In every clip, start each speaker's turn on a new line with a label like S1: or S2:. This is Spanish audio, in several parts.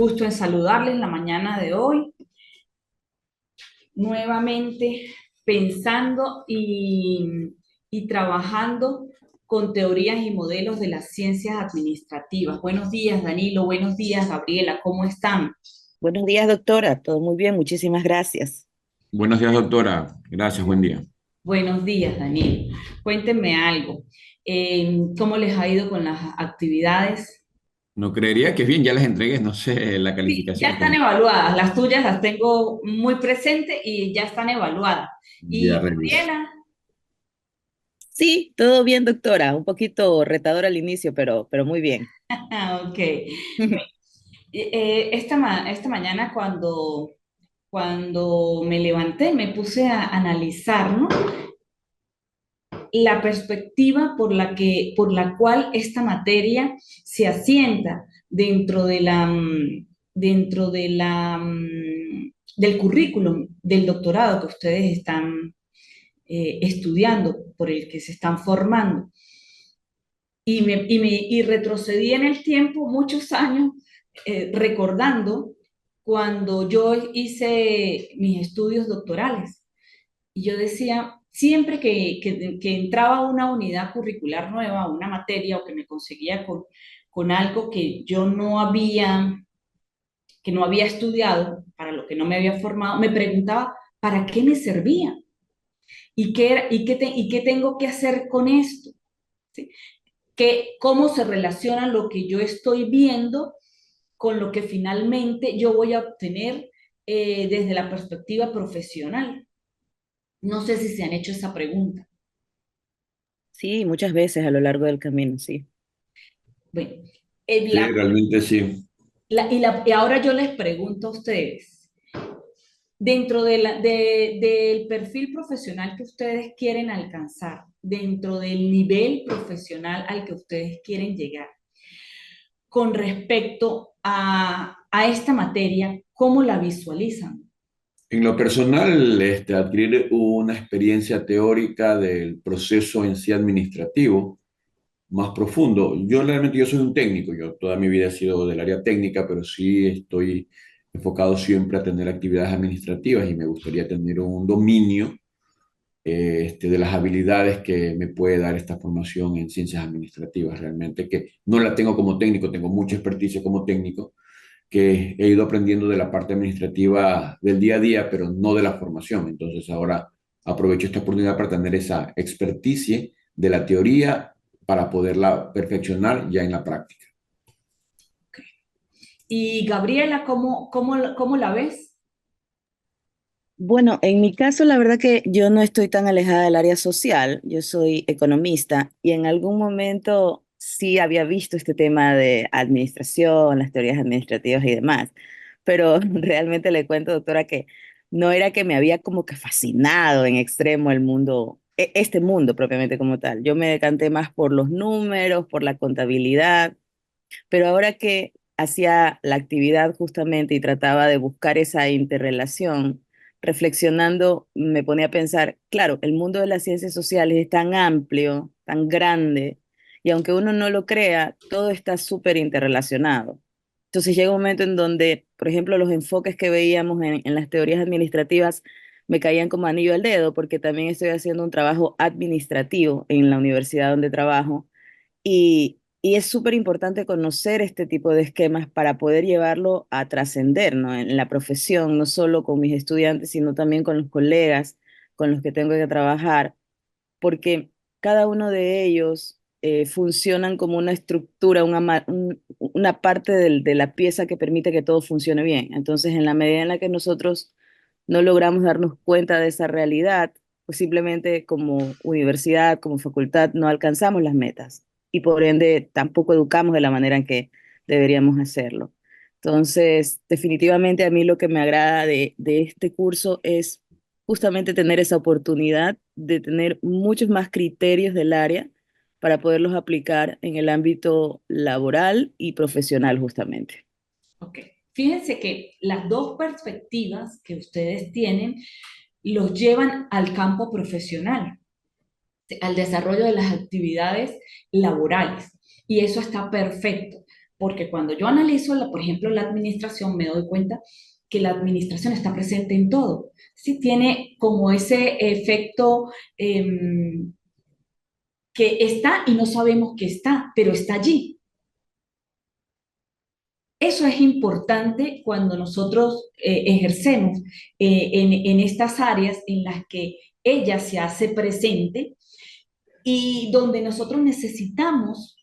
S1: Gusto en saludarles la mañana de hoy, nuevamente pensando y trabajando con teorías y modelos de las ciencias administrativas. Buenos días, Danilo. Buenos días, Gabriela. ¿Cómo están?
S2: Buenos días, doctora. Todo muy bien, muchísimas gracias.
S3: Buenos días, doctora. Gracias, buen día.
S1: Buenos días, Danilo. Cuéntenme algo. ¿Cómo les ha ido con las actividades?
S3: No creería que bien, ya les entregué, no sé la
S1: Sí, ya
S3: calificación,
S1: están
S3: pero
S1: evaluadas. Las tuyas las tengo muy presentes y ya están evaluadas.
S3: ya
S1: Y
S3: reviso.
S1: Gabriela,
S2: Sí, todo bien, doctora. Un poquito retador al inicio, pero muy bien.
S1: ok. Esta mañana cuando me levanté me puse a analizar, ¿no? La perspectiva por la cual esta materia se asienta dentro de del currículum del doctorado que ustedes están estudiando, por el que se están formando. Y retrocedí en el tiempo muchos años recordando cuando yo hice mis estudios doctorales. Y yo decía, siempre que entraba a una unidad curricular nueva, una materia, o que me conseguía con algo que no había estudiado, para lo que no me había formado, me preguntaba, ¿para qué me servía? ¿Y y qué tengo que hacer con esto? ¿Sí? Cómo se relaciona lo que yo estoy viendo con lo que finalmente yo voy a obtener desde la perspectiva profesional. No sé si se han hecho esa pregunta.
S2: Sí, muchas veces a lo largo del camino, sí.
S1: Bueno,
S3: Sí, realmente sí.
S1: y ahora yo les pregunto a ustedes, dentro del perfil profesional que ustedes quieren alcanzar, dentro del nivel profesional al que ustedes quieren llegar, con respecto a esta materia, ¿cómo la visualizan?
S3: En lo personal, adquirir una experiencia teórica del proceso en sí administrativo más profundo. Yo soy un técnico, yo toda mi vida he sido del área técnica, pero sí estoy enfocado siempre a tener actividades administrativas y me gustaría tener un dominio de las habilidades que me puede dar esta formación en ciencias administrativas. Realmente que no la tengo como técnico, tengo mucha experticia como técnico que he ido aprendiendo de la parte administrativa del día a día, pero no de la formación. Entonces ahora aprovecho esta oportunidad para tener esa experticia de la teoría para poderla perfeccionar ya en la práctica.
S1: Y Gabriela, ¿cómo la ves?
S2: Bueno, en mi caso, la verdad que yo no estoy tan alejada del área social. Yo soy economista y en algún momento sí había visto este tema de administración, las teorías administrativas y demás. Pero realmente le cuento, doctora, que no era que me había como que fascinado en extremo el mundo, este mundo propiamente como tal. Yo me decanté más por los números, por la contabilidad, pero ahora que hacía la actividad justamente y trataba de buscar esa interrelación, reflexionando, me ponía a pensar, claro, el mundo de las ciencias sociales es tan amplio, tan grande, y aunque uno no lo crea, todo está súper interrelacionado. Entonces llega un momento en donde, por ejemplo, los enfoques que veíamos en las teorías administrativas me caían como anillo al dedo, porque también estoy haciendo un trabajo administrativo en la universidad donde trabajo y es súper importante conocer este tipo de esquemas para poder llevarlo a trascender, ¿no? En la profesión, no solo con mis estudiantes, sino también con los colegas con los que tengo que trabajar, porque cada uno de ellos funcionan como una estructura, una parte de la pieza que permite que todo funcione bien. Entonces, en la medida en la que nosotros no logramos darnos cuenta de esa realidad, pues simplemente como universidad, como facultad, no alcanzamos las metas y por ende tampoco educamos de la manera en que deberíamos hacerlo. Entonces, definitivamente a mí lo que me agrada de este curso es justamente tener esa oportunidad de tener muchos más criterios del área para poderlos aplicar en el ámbito laboral y profesional justamente.
S1: Ok. Fíjense que las dos perspectivas que ustedes tienen los llevan al campo profesional, al desarrollo de las actividades laborales. Y eso está perfecto. porque cuando yo analizo, por ejemplo, la administración, me doy cuenta que la administración está presente en todo. Sí, tiene como ese efecto que está y no sabemos que está, pero está allí. Eso es importante cuando nosotros ejercemos en estas áreas en las que ella se hace presente y donde nosotros necesitamos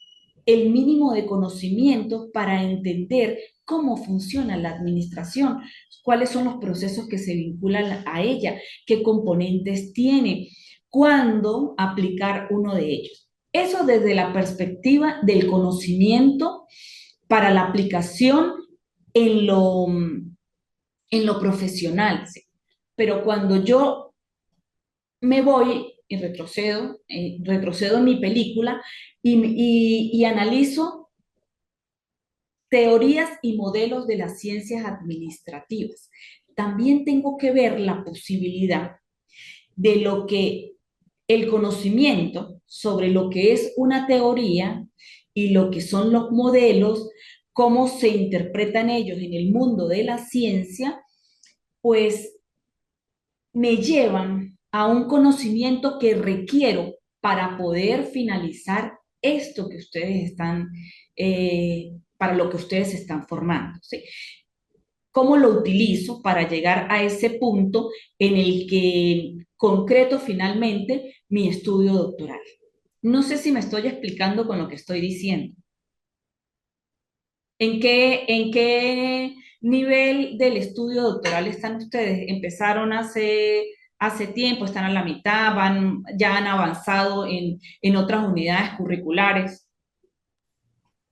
S1: el mínimo de conocimiento para entender cómo funciona la administración, cuáles son los procesos que se vinculan a ella, qué componentes tiene, cuándo aplicar uno de ellos. Eso desde la perspectiva del conocimiento para la aplicación en lo profesional. ¿Sí? Pero cuando yo me voy y retrocedo en mi película y analizo teorías y modelos de las ciencias administrativas. También tengo que ver la posibilidad de lo que el conocimiento sobre lo que es una teoría y lo que son los modelos, cómo se interpretan ellos en el mundo de la ciencia, pues me llevan a un conocimiento que requiero para poder finalizar esto que ustedes están, para lo que ustedes se están formando. ¿Sí? ¿Cómo lo utilizo para llegar a ese punto en el que concreto finalmente mi estudio doctoral? No sé si me estoy explicando con lo que estoy diciendo. ¿En qué nivel del estudio doctoral están ustedes? ¿Empezaron hace tiempo, están a la mitad, ya han avanzado en otras unidades curriculares?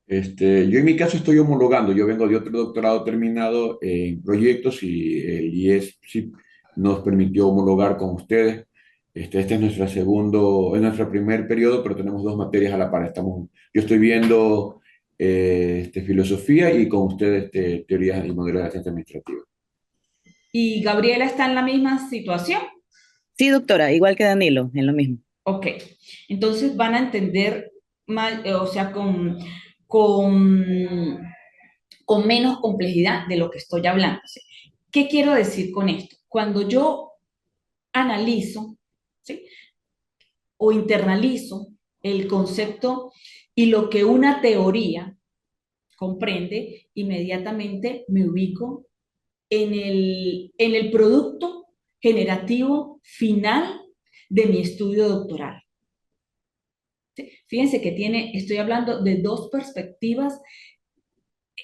S3: Yo en mi caso estoy homologando, yo vengo de otro doctorado terminado en proyectos y el IES sí nos permitió homologar con ustedes. Este es es nuestro primer periodo, pero tenemos dos materias a la par. Yo estoy viendo filosofía y con ustedes teorías y modelos de la ciencia administrativa.
S1: ¿Y Gabriela está en la misma situación?
S2: Sí, doctora, igual que Danilo, en lo mismo.
S1: Ok, entonces van a entender más, o sea, con, con menos complejidad de lo que estoy hablando. ¿Sí? ¿Qué quiero decir con esto? Cuando yo analizo, ¿sí? O internalizo el concepto y lo que una teoría comprende, inmediatamente me ubico en el producto generativo final de mi estudio doctoral. ¿Sí? Fíjense que estoy hablando de dos perspectivas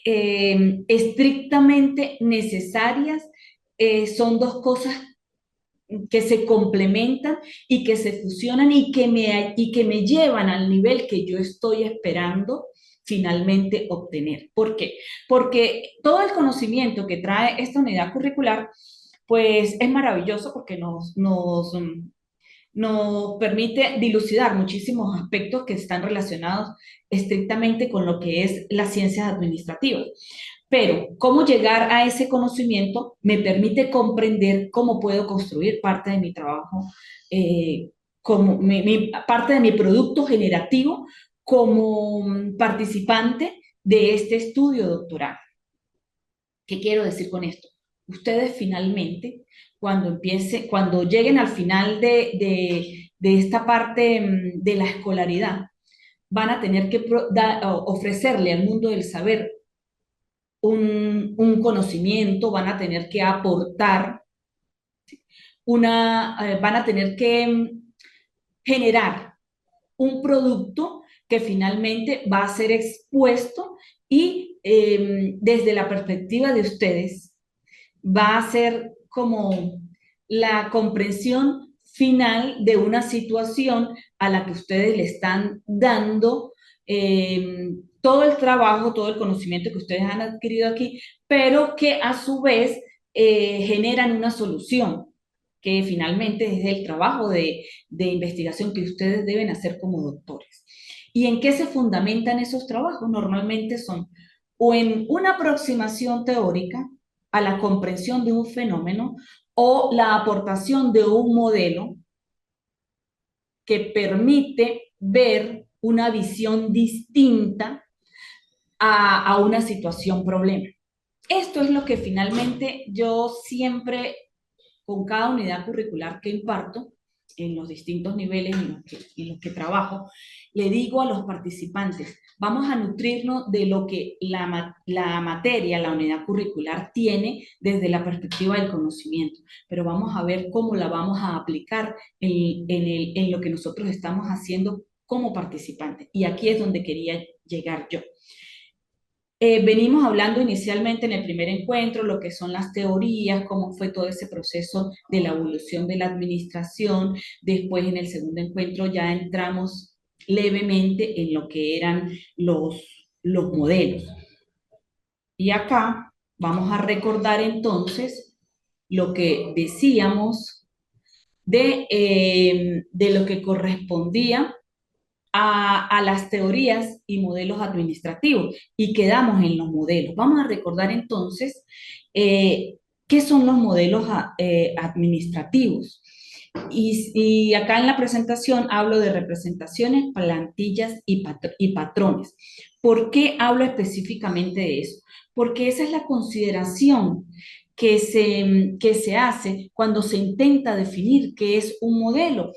S1: estrictamente necesarias, son dos cosas que se complementan y que se fusionan y que me llevan al nivel que yo estoy esperando finalmente obtener. ¿Por qué? Porque todo el conocimiento que trae esta unidad curricular, pues es maravilloso porque nos permite dilucidar muchísimos aspectos que están relacionados estrictamente con lo que es las ciencias administrativas. Pero cómo llegar a ese conocimiento me permite comprender cómo puedo construir parte de mi trabajo, como parte de mi producto generativo como participante de este estudio doctoral. ¿Qué quiero decir con esto? Ustedes finalmente, cuando lleguen al final de esta parte de la escolaridad, van a tener que ofrecerle al mundo del saber un conocimiento, van a tener que aportar, van a tener que generar un producto que finalmente va a ser expuesto y desde la perspectiva de ustedes va a ser como la comprensión final de una situación a la que ustedes le están dando todo el trabajo, todo el conocimiento que ustedes han adquirido aquí, pero que a su vez generan una solución, que finalmente es el trabajo de investigación que ustedes deben hacer como doctores. ¿Y en qué se fundamentan esos trabajos? Normalmente son o en una aproximación teórica a la comprensión de un fenómeno o la aportación de un modelo que permite ver una visión distinta a una situación problema. Esto es lo que finalmente yo siempre, con cada unidad curricular que imparto, en los distintos niveles en los que trabajo, le digo a los participantes, vamos a nutrirnos de lo que la materia, la unidad curricular tiene desde la perspectiva del conocimiento, pero vamos a ver cómo la vamos a aplicar en lo que nosotros estamos haciendo como participantes. Y aquí es donde quería llegar yo. Venimos hablando inicialmente en el primer encuentro lo que son las teorías, cómo fue todo ese proceso de la evolución de la administración. Después en el segundo encuentro ya entramos levemente en lo que eran los modelos. Y acá vamos a recordar entonces lo que decíamos de lo que correspondía a las teorías y modelos administrativos y quedamos en los modelos. Vamos a recordar entonces qué son los modelos administrativos. Y acá en la presentación hablo de representaciones, plantillas y patrones. ¿Por qué hablo específicamente de eso? Porque esa es la consideración que se hace cuando se intenta definir qué es un modelo.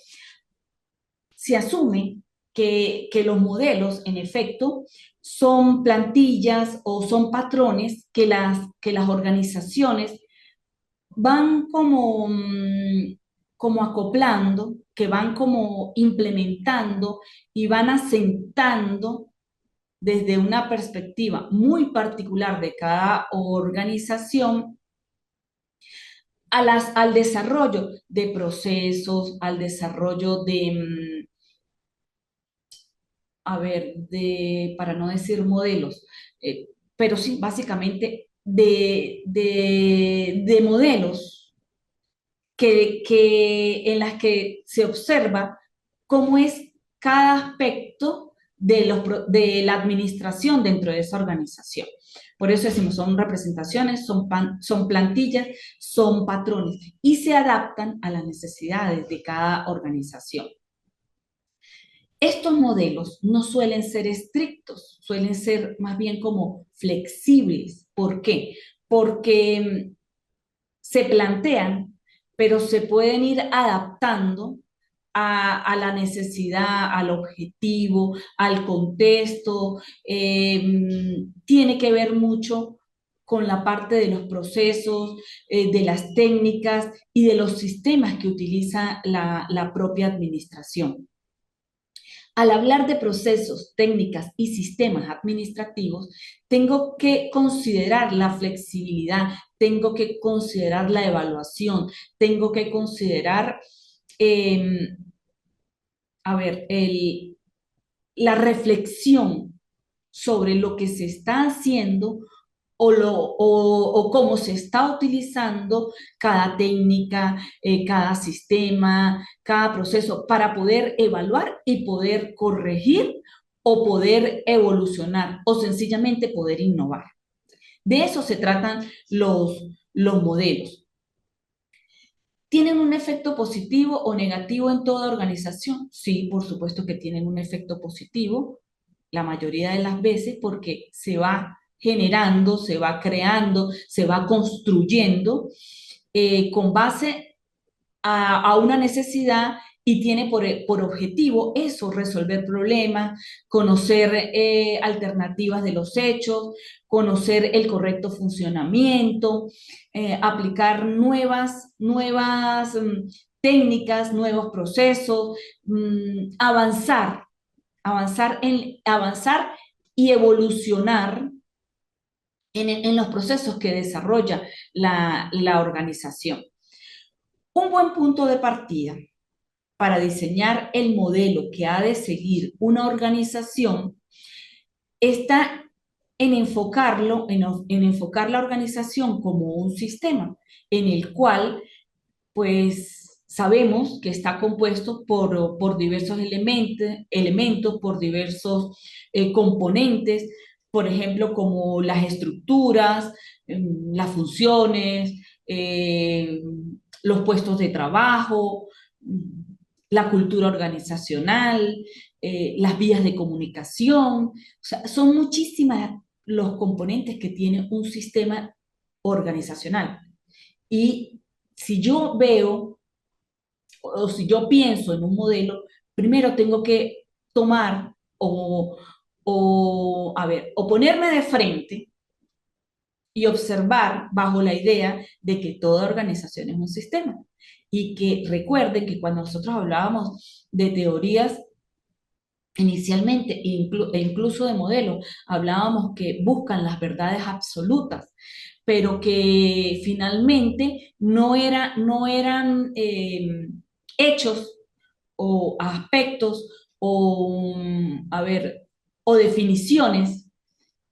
S1: Se asume que los modelos, en efecto, son plantillas o son patrones que las organizaciones van como acoplando, que van como implementando y van asentando desde una perspectiva muy particular de cada organización al desarrollo de procesos, al desarrollo para no decir modelos, pero sí, básicamente de modelos en las que se observa cómo es cada aspecto de la administración dentro de esa organización. Por eso decimos, son representaciones, son plantillas, son patrones y se adaptan a las necesidades de cada organización. Estos modelos no suelen ser estrictos, suelen ser más bien como flexibles. ¿Por qué? Porque se plantean, pero se pueden ir adaptando a la necesidad, al objetivo, al contexto. Tiene que ver mucho con la parte de los procesos, de las técnicas y de los sistemas que utiliza la propia administración. Al hablar de procesos, técnicas y sistemas administrativos, tengo que considerar la flexibilidad, tengo que considerar la evaluación, tengo que considerar, la reflexión sobre lo que se está haciendo o cómo se está utilizando cada técnica, cada sistema, cada proceso para poder evaluar y poder corregir o poder evolucionar o sencillamente poder innovar. De eso se tratan los modelos. ¿Tienen un efecto positivo o negativo en toda organización? Sí, por supuesto que tienen un efecto positivo, la mayoría de las veces, porque se va generando, se va creando, se va construyendo con base a una necesidad y tiene por objetivo eso, resolver problemas, conocer alternativas de los hechos, conocer el correcto funcionamiento, aplicar nuevas técnicas, nuevos procesos, avanzar y evolucionar en los procesos que desarrolla la organización. Un buen punto de partida para diseñar el modelo que ha de seguir una organización está en enfocar la organización como un sistema en el cual, pues, sabemos que está compuesto por diversos elementos, por diversos componentes, por ejemplo, como las estructuras, las funciones, los puestos de trabajo, la cultura organizacional, las vías de comunicación. O sea, son muchísimas los componentes que tiene un sistema organizacional. Y si yo veo o si yo pienso en un modelo, primero tengo que tomar a ver, o ponerme de frente y observar bajo la idea de que toda organización es un sistema. Y que recuerden que cuando nosotros hablábamos de teorías inicialmente e incluso de modelos, hablábamos que buscan las verdades absolutas, pero que finalmente no eran hechos o aspectos o, a ver, o definiciones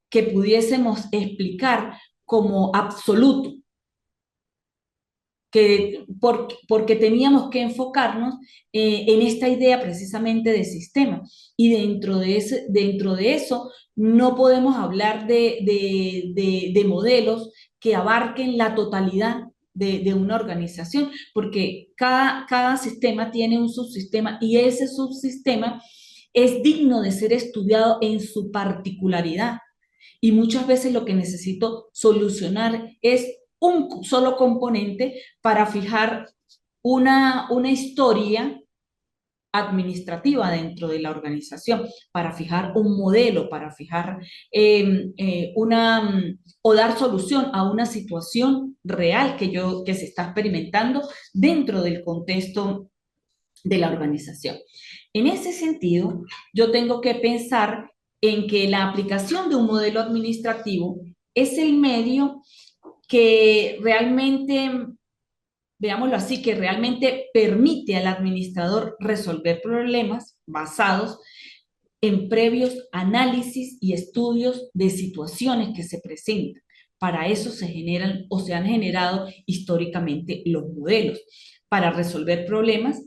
S1: que pudiésemos explicar como absoluto, porque teníamos que enfocarnos en esta idea precisamente de sistema. Y dentro de eso no podemos hablar de modelos que abarquen la totalidad de una organización, porque cada sistema tiene un subsistema y ese subsistema es digno de ser estudiado en su particularidad. Y muchas veces lo que necesito solucionar es un solo componente para fijar una historia administrativa dentro de la organización, para fijar un modelo, para fijar o dar solución a una situación real que se está experimentando dentro del contexto de la organización. En ese sentido, yo tengo que pensar en que la aplicación de un modelo administrativo es el medio que realmente, veámoslo así, que realmente permite al administrador resolver problemas basados en previos análisis y estudios de situaciones que se presentan. Para eso se generan o se han generado históricamente los modelos, para resolver problemas.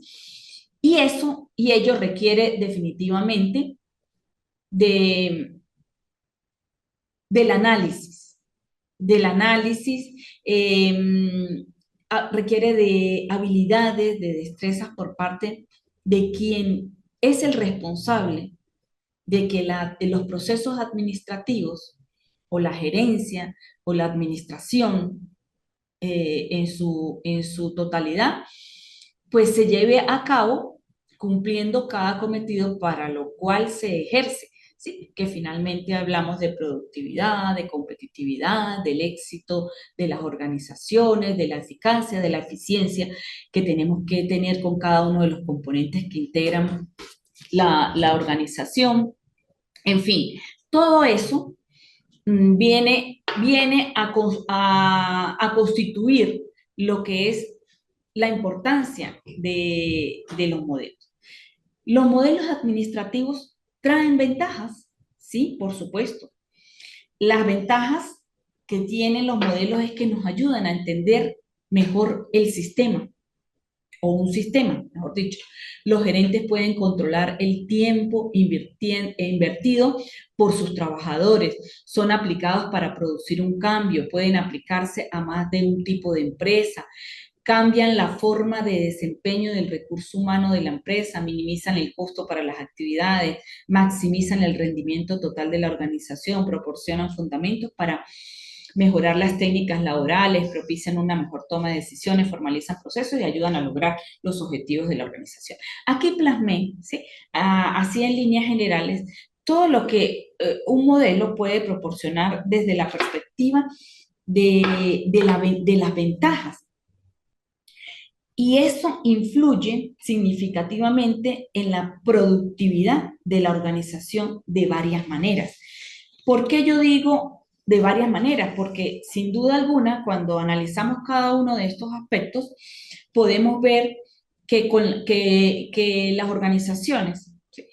S1: Y ello requiere definitivamente de, del análisis, del análisis, requiere de habilidades, de destrezas por parte de quien es el responsable de que de los procesos administrativos o la gerencia o la administración en su totalidad, pues se lleve a cabo cumpliendo cada cometido para lo cual se ejerce. ¿Sí? Que finalmente hablamos de productividad, de competitividad, del éxito de las organizaciones, de la eficacia, de la eficiencia que tenemos que tener con cada uno de los componentes que integran la organización. En fin, todo eso viene a constituir lo que es la importancia de los modelos. Los modelos administrativos traen ventajas, sí, por supuesto. Las ventajas que tienen los modelos es que nos ayudan a entender mejor el sistema, o un sistema, mejor dicho. Los gerentes pueden controlar el tiempo invertido por sus trabajadores. Son aplicados para producir un cambio, pueden aplicarse a más de un tipo de empresa. Cambian la forma de desempeño del recurso humano de la empresa, minimizan el costo para las actividades, maximizan el rendimiento total de la organización, proporcionan fundamentos para mejorar las técnicas laborales, propician una mejor toma de decisiones, formalizan procesos y ayudan a lograr los objetivos de la organización. Aquí plasmé, ¿sí? Así en líneas generales, todo lo que un modelo puede proporcionar desde la perspectiva de las ventajas. Y eso influye significativamente en la productividad de la organización de varias maneras. ¿Por qué yo digo de varias maneras? Porque sin duda alguna, cuando analizamos cada uno de estos aspectos, podemos ver que las organizaciones, ¿sí?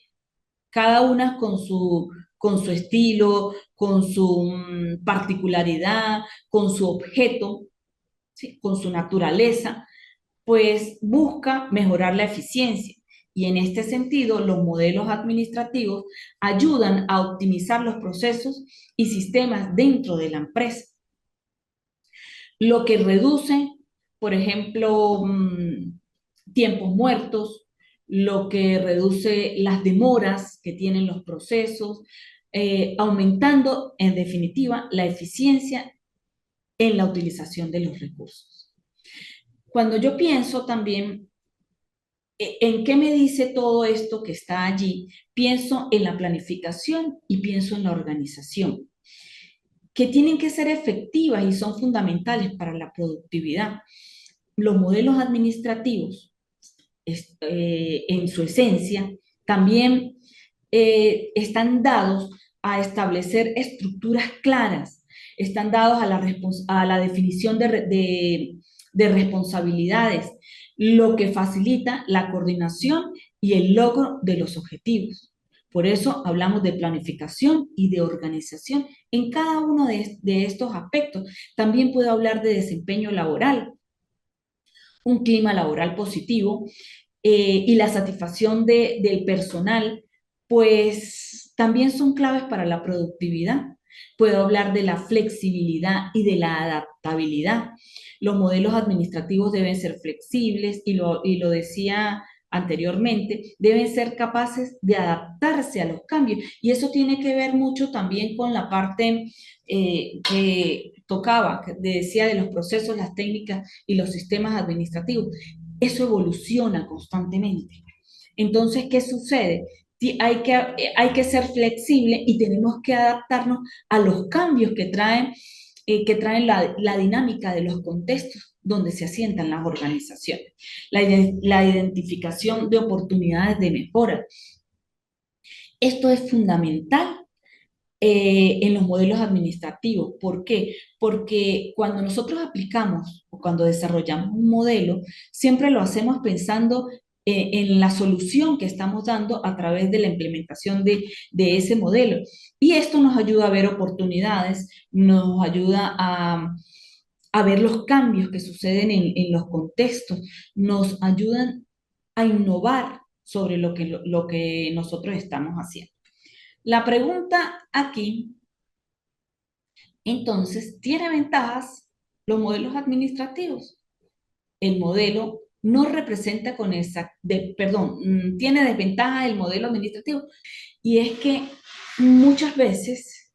S1: Cada una con su estilo, con su particularidad, con su objeto, ¿sí? Con su naturaleza, pues busca mejorar la eficiencia. Y en este sentido, los modelos administrativos ayudan a optimizar los procesos y sistemas dentro de la empresa, lo que reduce, por ejemplo, tiempos muertos, lo que reduce las demoras que tienen los procesos, aumentando en definitiva la eficiencia en la utilización de los recursos. Cuando yo pienso también en qué me dice todo esto que está allí, pienso en la planificación y pienso en la organización, que tienen que ser efectivas y son fundamentales para la productividad. Los modelos administrativos, en su esencia, también están dados a establecer estructuras claras, están dados a la definición de responsabilidades, lo que facilita la coordinación y el logro de los objetivos. Por eso hablamos de planificación y de organización en cada uno de estos aspectos. También puedo hablar de desempeño laboral, un clima laboral positivo, y la satisfacción del personal, pues también son claves para la productividad. Puedo hablar de la flexibilidad y de la adaptabilidad. Los modelos administrativos deben ser flexibles y lo decía anteriormente, deben ser capaces de adaptarse a los cambios. Y eso tiene que ver mucho también con la parte que tocaba, que decía de los procesos, las técnicas y los sistemas administrativos. Eso evoluciona constantemente. Entonces, ¿qué sucede? Hay que ser flexible y tenemos que adaptarnos a los cambios que traen la dinámica de los contextos donde se asientan las organizaciones. La identificación de oportunidades de mejora. Esto es fundamental en los modelos administrativos. ¿Por qué? Porque cuando nosotros aplicamos o cuando desarrollamos un modelo, siempre lo hacemos pensando en la solución que estamos dando a través de la implementación de ese modelo. Y esto nos ayuda a ver oportunidades, nos ayuda a ver los cambios que suceden en los contextos, nos ayudan a innovar sobre lo que nosotros estamos haciendo. La pregunta aquí, entonces, ¿tiene ventajas los modelos administrativos? El modelo no representa con esa, perdón, tiene desventaja el modelo administrativo, y es que muchas veces,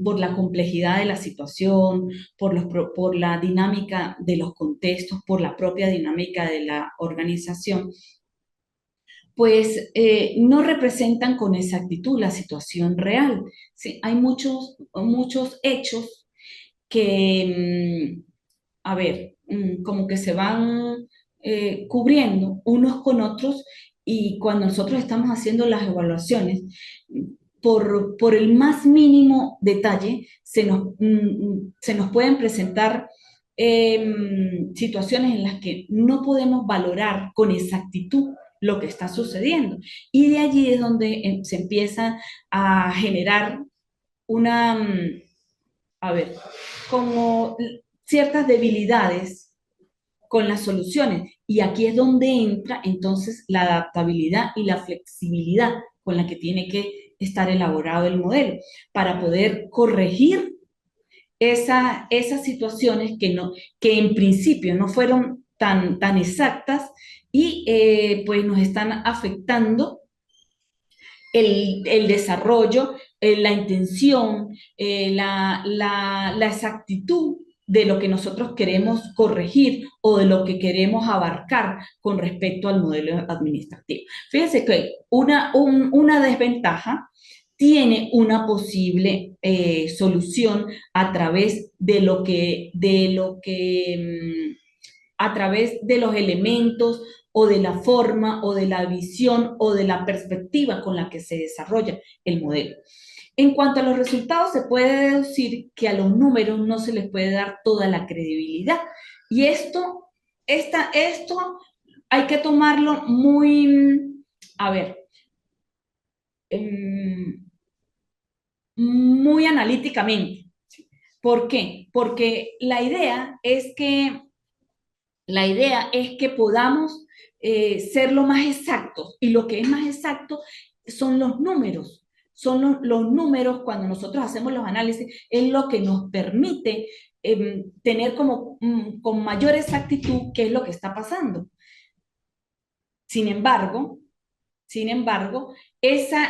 S1: por la complejidad de la situación, por la dinámica de los contextos, por la propia dinámica de la organización, pues no representan con exactitud la situación real. ¿Sí? Hay muchos hechos que, a ver, como que se van cubriendo unos con otros, y cuando nosotros estamos haciendo las evaluaciones, por el más mínimo detalle, se nos pueden presentar situaciones en las que no podemos valorar con exactitud lo que está sucediendo. Y de allí es donde se empieza a generar una, a ver, como ciertas debilidades con las soluciones. Y aquí es donde entra entonces la adaptabilidad y la flexibilidad con la que tiene que estar elaborado el modelo para poder corregir esas situaciones que en principio no fueron tan exactas, y pues nos están afectando el desarrollo, la intención, la exactitud de lo que nosotros queremos corregir o de lo que queremos abarcar con respecto al modelo administrativo. Fíjense que una desventaja tiene una posible solución a través a través de los elementos o de la forma o de la visión o de la perspectiva con la que se desarrolla el modelo. En cuanto a los resultados, se puede deducir que a los números no se les puede dar toda la credibilidad. Y esto hay que tomarlo muy, a ver, muy analíticamente. ¿Por qué? Porque la idea es que podamos ser lo más exactos, y lo que es más exacto son los números. Son los números, cuando nosotros hacemos los análisis, es lo que nos permite tener con mayor exactitud qué es lo que está pasando. Sin embargo, Sin embargo, esos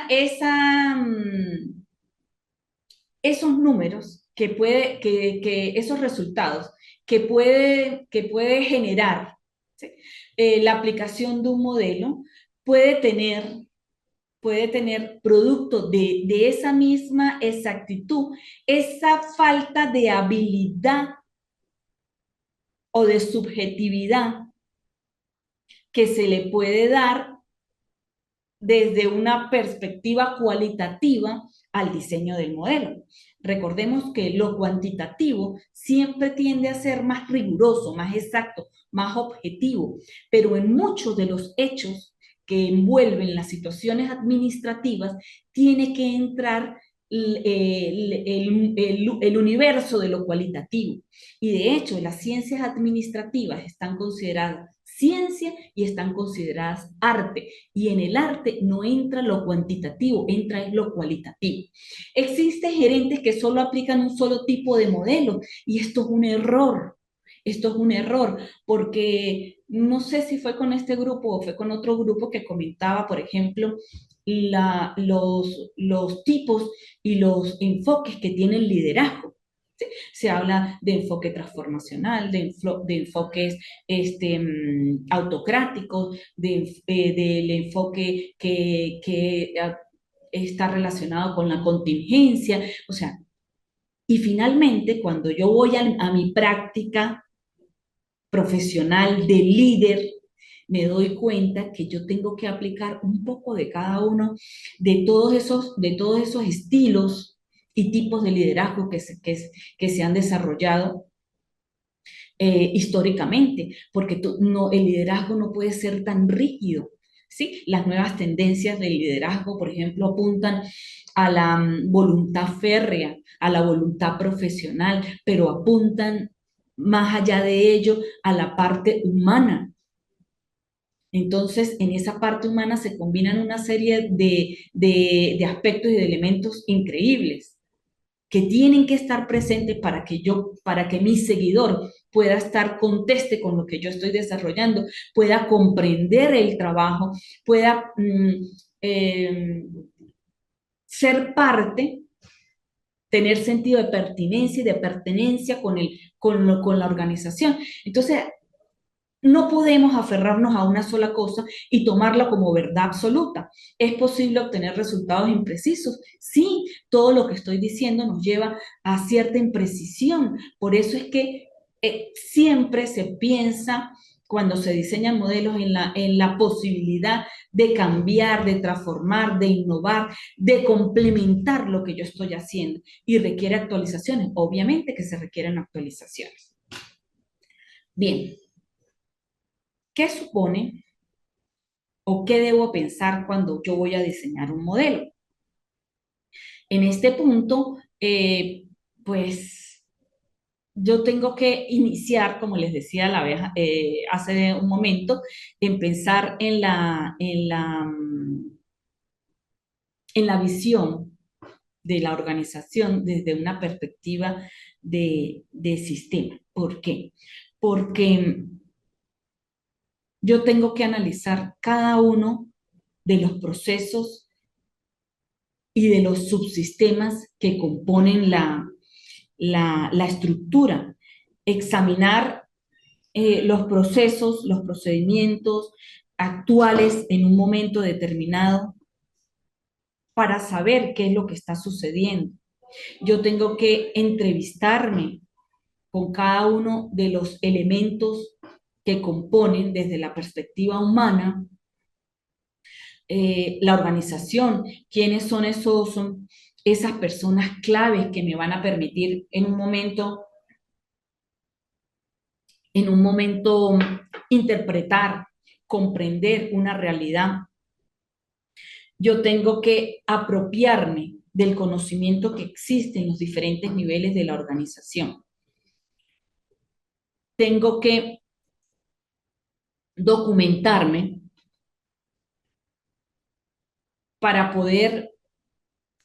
S1: números esos resultados que puede generar, ¿sí? La aplicación de un modelo puede tener, puede tener producto de esa misma exactitud, esa falta de habilidad o de subjetividad que se le puede dar desde una perspectiva cualitativa al diseño del modelo. Recordemos que lo cuantitativo siempre tiende a ser más riguroso, más exacto, más objetivo, pero en muchos de los hechos que envuelven las situaciones administrativas tiene que entrar el universo de lo cualitativo. Y de hecho, las ciencias administrativas están consideradas ciencia y están consideradas arte. Y en el arte no entra lo cuantitativo, entra en lo cualitativo. Existen gerentes que solo aplican un solo tipo de modelo y esto es un error. Esto es un error porque no sé si fue con este grupo o fue con otro grupo que comentaba, por ejemplo, los tipos y los enfoques que tiene el liderazgo. Se habla de enfoque transformacional, de enfoques autocráticos, del enfoque que está relacionado con la contingencia. O sea, y finalmente, cuando yo voy a mi práctica profesional de líder, me doy cuenta que yo tengo que aplicar un poco de cada uno de todos esos estilos y tipos de liderazgo que se han desarrollado históricamente, porque el liderazgo no puede ser tan rígido. ¿Sí? Las nuevas tendencias del liderazgo, por ejemplo, apuntan a la voluntad férrea, a la voluntad profesional, pero apuntan más allá de ello a la parte humana. Entonces, en esa parte humana se combinan una serie de aspectos y de elementos increíbles que tienen que estar presentes para que mi seguidor pueda estar conteste con lo que yo estoy desarrollando, pueda comprender el trabajo, pueda eh, ser parte, tener sentido de pertinencia y de pertenencia con la organización. Entonces, no podemos aferrarnos a una sola cosa y tomarla como verdad absoluta. ¿Es posible obtener resultados imprecisos? Sí, todo lo que estoy diciendo nos lleva a cierta imprecisión. Por eso es que siempre se piensa, cuando se diseñan modelos, en la posibilidad de cambiar, de transformar, de innovar, de complementar lo que yo estoy haciendo. Y requiere actualizaciones. Obviamente que se requieren actualizaciones. Bien. ¿Qué supone o qué debo pensar cuando yo voy a diseñar un modelo? En este punto, pues yo tengo que iniciar, como les decía hace un momento, en pensar en la visión de la organización desde una perspectiva de sistema. ¿Por qué? Porque yo tengo que analizar cada uno de los procesos y de los subsistemas que componen la estructura. Examinar los procesos, los procedimientos actuales en un momento determinado para saber qué es lo que está sucediendo. Yo tengo que entrevistarme con cada uno de los elementos que componen desde la perspectiva humana la organización, quiénes son esas personas claves que me van a permitir en un momento interpretar, comprender una realidad. Yo tengo que apropiarme del conocimiento que existe en los diferentes niveles de la organización. Tengo que documentarme para poder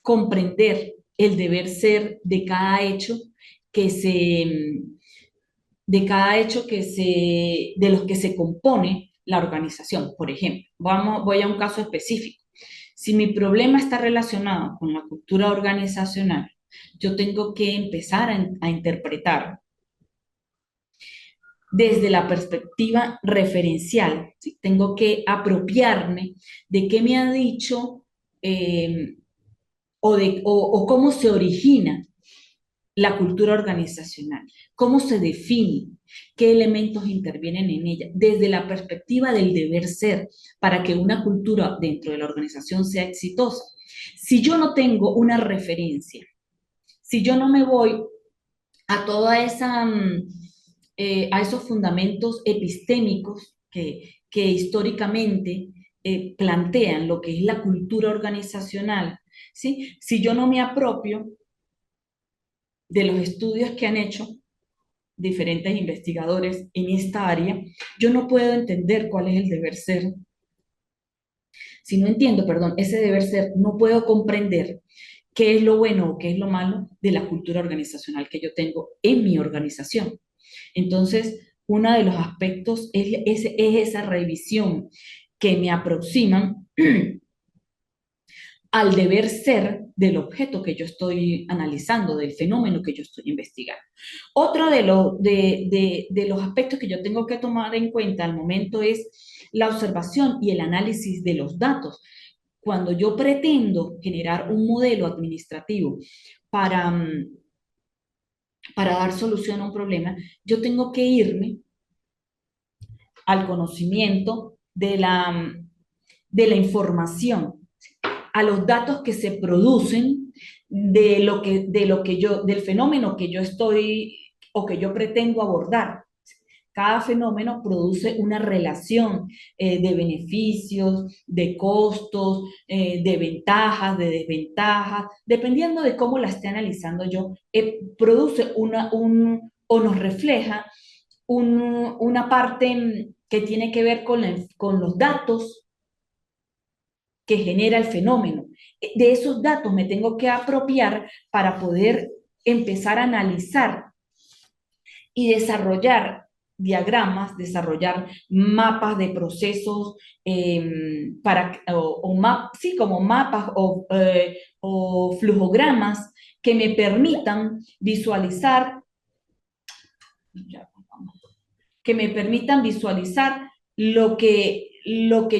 S1: comprender el deber ser de cada hecho que se, de los que se compone la organización. Por ejemplo, voy a un caso específico. Si mi problema está relacionado con la cultura organizacional, yo tengo que empezar a interpretar desde la perspectiva referencial, ¿sí? Tengo que apropiarme de qué me ha dicho eh, o cómo se origina la cultura organizacional, cómo se define, qué elementos intervienen en ella, desde la perspectiva del deber ser, para que una cultura dentro de la organización sea exitosa. Si yo no tengo una referencia, si yo no me voy a toda esa, a esos fundamentos epistémicos que históricamente plantean lo que es la cultura organizacional, ¿sí? Si yo no me apropio de los estudios que han hecho diferentes investigadores en esta área, yo no puedo entender cuál es el deber ser. Si no entiendo, perdón, ese deber ser, no puedo comprender qué es lo bueno o qué es lo malo de la cultura organizacional que yo tengo en mi organización. Entonces, uno de los aspectos es esa revisión que me aproximan al deber ser del objeto que yo estoy analizando, del fenómeno que yo estoy investigando. Otro de los aspectos que yo tengo que tomar en cuenta al momento es la observación y el análisis de los datos. Cuando yo pretendo generar un modelo administrativo para, para dar solución a un problema, yo tengo que irme al conocimiento de la información, a los datos que se producen del fenómeno que yo estoy o que yo pretendo abordar. Cada fenómeno produce una relación de beneficios, de costos, de ventajas, de desventajas, dependiendo de cómo la esté analizando yo, produce o nos refleja una parte que tiene que ver con los datos que genera el fenómeno. De esos datos me tengo que apropiar para poder empezar a analizar y desarrollar diagramas, desarrollar mapas de procesos, sí, como mapas o flujogramas que me permitan visualizar, lo que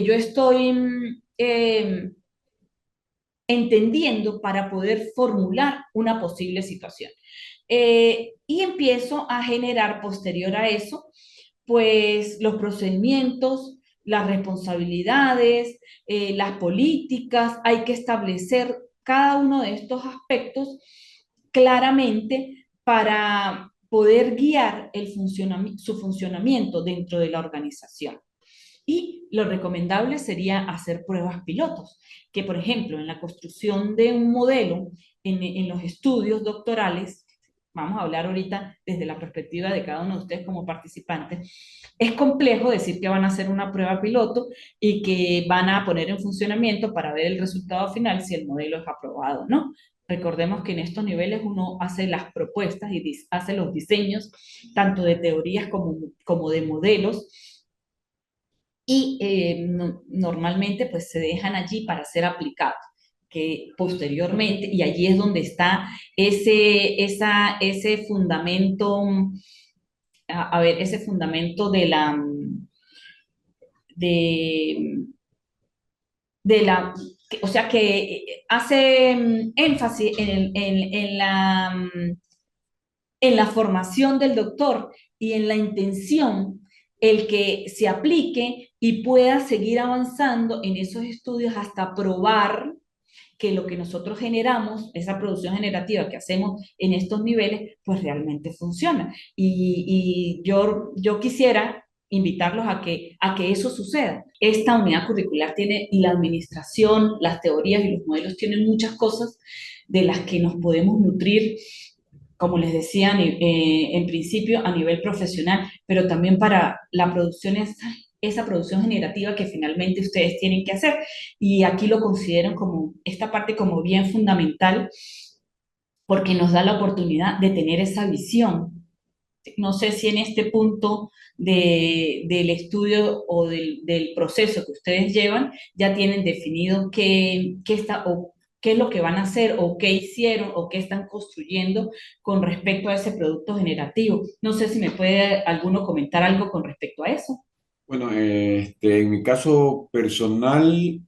S1: yo estoy entendiendo para poder formular una posible situación. Y empiezo a generar posterior a eso, pues los procedimientos, las responsabilidades, las políticas, hay que establecer cada uno de estos aspectos claramente para poder guiar su funcionamiento dentro de la organización. Y lo recomendable sería hacer pruebas pilotos, que por ejemplo en la construcción de un modelo, en los estudios doctorales, vamos a hablar ahorita desde la perspectiva de cada uno de ustedes como participantes, es complejo decir que van a hacer una prueba piloto y que van a poner en funcionamiento para ver el resultado final si el modelo es aprobado, ¿no? Recordemos que en estos niveles uno hace las propuestas y hace los diseños, tanto de teorías como de modelos, y normalmente pues se dejan allí para ser aplicados, que posteriormente, y allí es donde está ese fundamento, ese fundamento de, o sea, que hace énfasis en la formación del doctor y en la intención, el que se aplique y pueda seguir avanzando en esos estudios hasta probar que lo que nosotros generamos, esa producción generativa que hacemos en estos niveles, pues realmente funciona. Y yo quisiera invitarlos a que eso suceda. Esta unidad curricular tiene, y la administración, las teorías y los modelos tienen muchas cosas de las que nos podemos nutrir, como les decía, en principio a nivel profesional, pero también para la producción, esa producción generativa que finalmente ustedes tienen que hacer. Y aquí lo consideran como esta parte como bien fundamental porque nos da la oportunidad de tener esa visión No sé si en este punto del estudio o del proceso que ustedes llevan ya tienen definido o qué es lo que van a hacer o qué hicieron o qué están construyendo con respecto a ese producto generativo. No sé si me puede alguno comentar algo con respecto a eso.
S3: Bueno, en mi caso personal,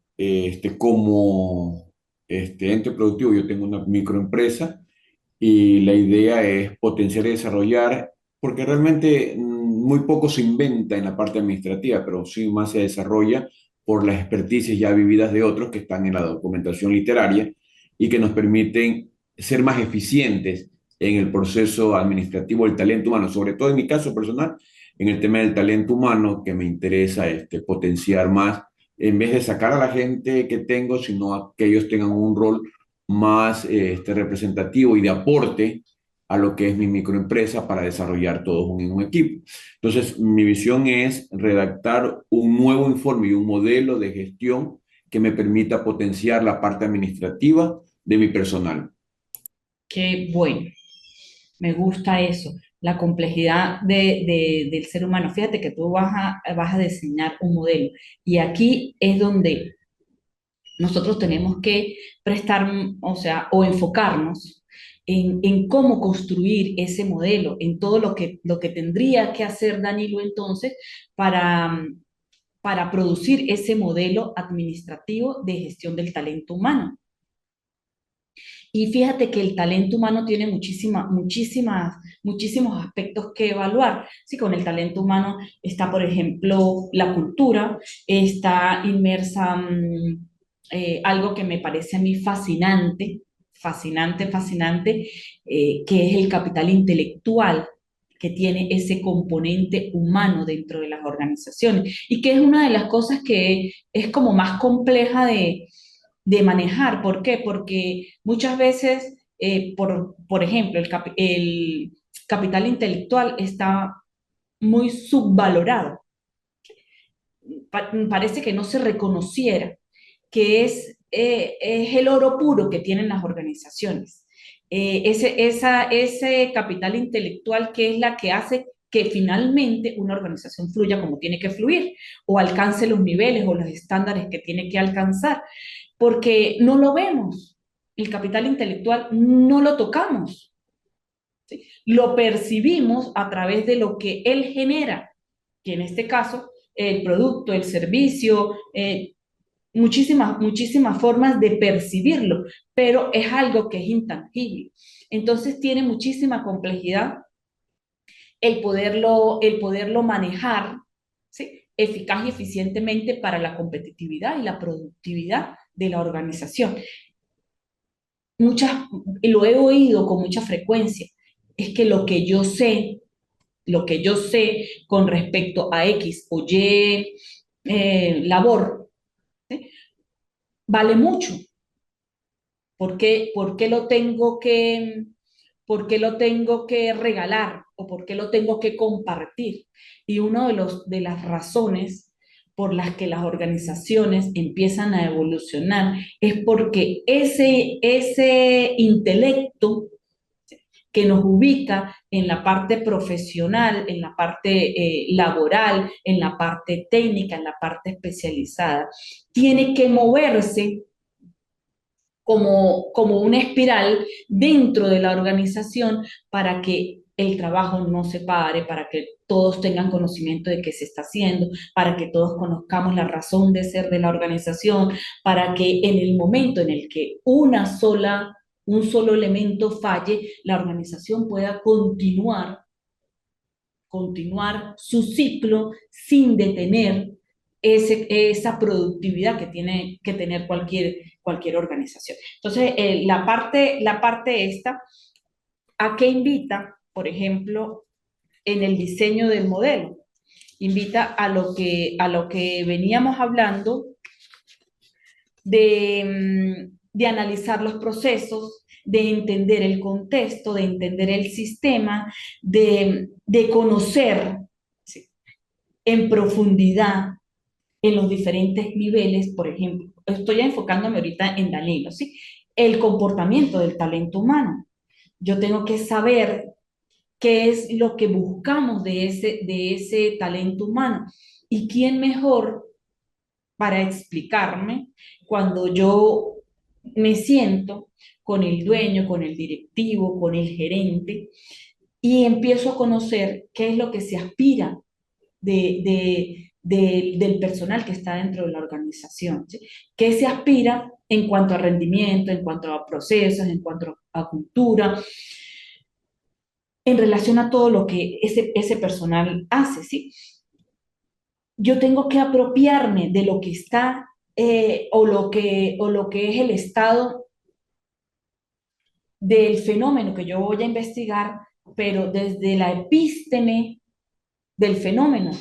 S3: como ente productivo, yo tengo una microempresa y la idea es potenciar y desarrollar, porque realmente muy poco se inventa en la parte administrativa, pero sí más se desarrolla por las experticias ya vividas de otros que están en la documentación literaria y que nos permiten ser más eficientes en el proceso administrativo del talento humano, sobre todo en mi caso personal, en el tema del talento humano, que me interesa potenciar más, en vez de sacar a la gente que tengo, sino a que ellos tengan un rol más representativo y de aporte a lo que es mi microempresa para desarrollar todos en un equipo. Entonces, mi visión es redactar un nuevo informe y un modelo de gestión que me permita potenciar la parte administrativa de mi personal.
S1: Qué bueno, me gusta eso, la complejidad del ser humano. Fíjate que tú vas a diseñar un modelo y aquí es donde nosotros tenemos que prestar, o sea, o enfocarnos en cómo construir ese modelo, en todo lo que tendría que hacer Danilo entonces para, para producir ese modelo administrativo de gestión del talento humano. Y fíjate que el talento humano tiene muchísimos aspectos que evaluar. Sí, con el talento humano está, por ejemplo, la cultura, está inmersa algo que me parece a mí fascinante, que es el capital intelectual que tiene ese componente humano dentro de las organizaciones y que es una de las cosas que es como más compleja de manejar. ¿Por qué? Porque muchas veces, por ejemplo, el capital intelectual está muy subvalorado. Parece que no se reconociera que es el oro puro que tienen las organizaciones. Ese capital intelectual que es la que hace que finalmente una organización fluya como tiene que fluir o alcance los niveles o los estándares que tiene que alcanzar porque no lo vemos. El capital intelectual no lo tocamos. ¿Sí? Lo percibimos a través de lo que él genera, que en este caso, el producto, el servicio, muchísimas formas de percibirlo, pero es algo que es intangible. Entonces tiene muchísima complejidad el poderlo manejar, ¿sí? Eficaz y eficientemente para la competitividad y la productividad de la organización. Muchas, lo he oído con mucha frecuencia, es que lo que yo sé con respecto a X o Y labor, ¿sí? Vale mucho. Por qué por qué lo tengo que regalar o por qué lo tengo que compartir? Y una de las razones por las que las organizaciones empiezan a evolucionar es porque ese intelecto que nos ubica en la parte profesional, en la parte laboral, en la parte técnica, en la parte especializada, tiene que moverse como una espiral dentro de la organización para que el trabajo no se pare, para que todos tengan conocimiento de qué se está haciendo, para que todos conozcamos la razón de ser de la organización, para que en el momento en el que un solo elemento falle, la organización pueda continuar su ciclo sin detener esa productividad que tiene que tener cualquier organización. Entonces, la parte esta, ¿a qué invita? Por ejemplo, en el diseño del modelo. Invita a lo que veníamos hablando de analizar los procesos, de entender el contexto, de entender el sistema, de conocer, ¿sí?, en profundidad en los diferentes niveles. Por ejemplo, estoy enfocándome ahorita en Danilo, ¿sí? El comportamiento del talento humano. Yo tengo que saber qué es lo que buscamos de ese talento humano. ¿Y quién mejor para explicarme cuando yo me siento con el dueño, con el directivo, con el gerente y empiezo a conocer qué es lo que se aspira del personal que está dentro de la organización? ¿Sí? ¿Qué se aspira en cuanto a rendimiento, en cuanto a procesos, en cuanto a cultura, en relación a todo lo que ese personal hace? ¿Sí? Yo tengo que apropiarme de lo que está o lo que es el estado del fenómeno que yo voy a investigar, pero desde la epísteme del fenómeno.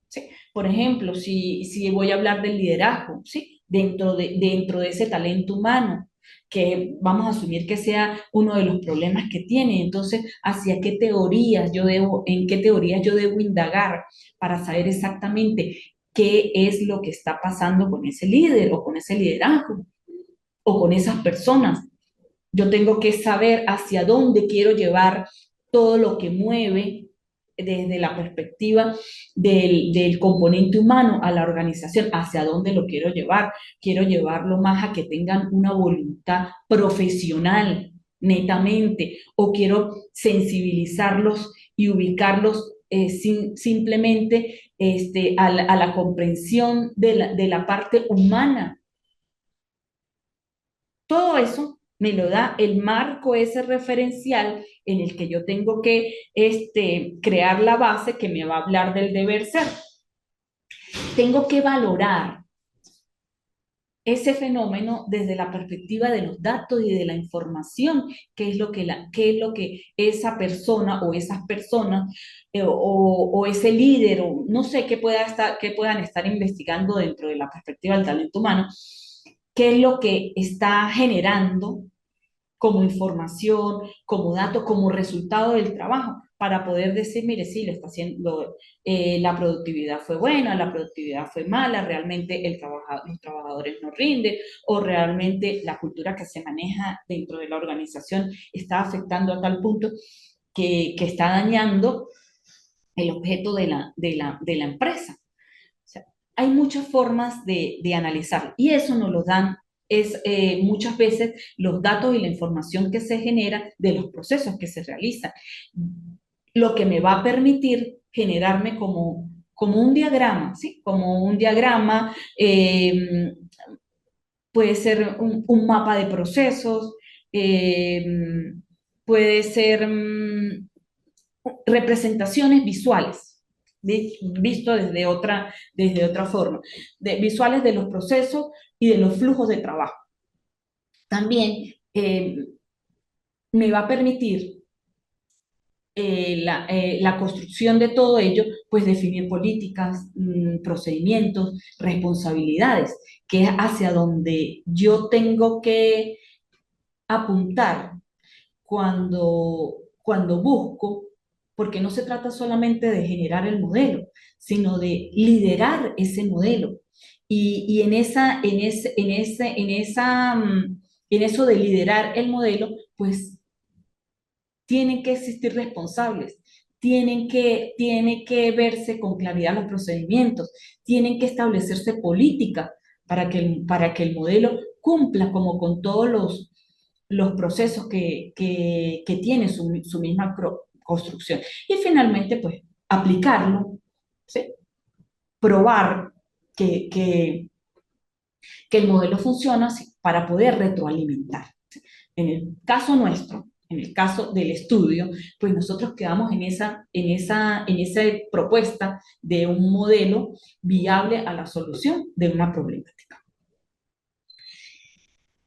S1: ¿Sí? Por ejemplo, si voy a hablar del liderazgo, ¿sí? Dentro de ese talento humano, que vamos a asumir que sea uno de los problemas que tiene. Entonces, en qué teorías yo debo indagar para saber exactamente qué es lo que está pasando con ese líder o con ese liderazgo o con esas personas. Yo tengo que saber hacia dónde quiero llevar todo lo que mueve desde la perspectiva del componente humano a la organización, hacia dónde lo quiero llevar. Quiero llevarlo más a que tengan una voluntad profesional, netamente, o quiero sensibilizarlos y ubicarlos simplemente a la comprensión de la parte humana. Todo eso me lo da el marco ese referencial en el que yo tengo que crear la base que me va a hablar del deber ser. Tengo que valorar ese fenómeno desde la perspectiva de los datos y de la información, qué es lo que esa persona o esas personas o ese líder o no sé qué puedan estar investigando dentro de la perspectiva del talento humano, qué es lo que está generando como información, como dato, como resultado del trabajo, para poder decir, mire, sí, lo está haciendo, la productividad fue buena, la productividad fue mala, realmente los trabajadores no rinden, o realmente la cultura que se maneja dentro de la organización está afectando a tal punto que está dañando el objeto de la empresa. O sea, hay muchas formas de analizarlo y eso nos lo dan muchas veces los datos y la información que se genera de los procesos que se realizan, lo que me va a permitir generarme como un diagrama, ¿sí? Como un diagrama, puede ser un mapa de procesos, eh, puede ser representaciones visuales, visto desde otra forma, visuales de los procesos y de los flujos de trabajo. También me va a permitir la construcción de todo ello, pues definir políticas, procedimientos, responsabilidades, que es hacia donde yo tengo que apuntar cuando busco, porque no se trata solamente de generar el modelo, sino de liderar ese modelo. Y en eso de liderar el modelo, pues tienen que existir responsables, tienen que verse con claridad los procedimientos, tienen que establecerse políticas para que el modelo cumpla como con todos los procesos que tiene su misma construcción. Y finalmente, pues, aplicarlo, ¿sí? Probar que el modelo funciona, ¿sí? Para poder retroalimentar. En el caso nuestro, en el caso del estudio, pues nosotros quedamos en esa propuesta de un modelo viable a la solución de una problemática.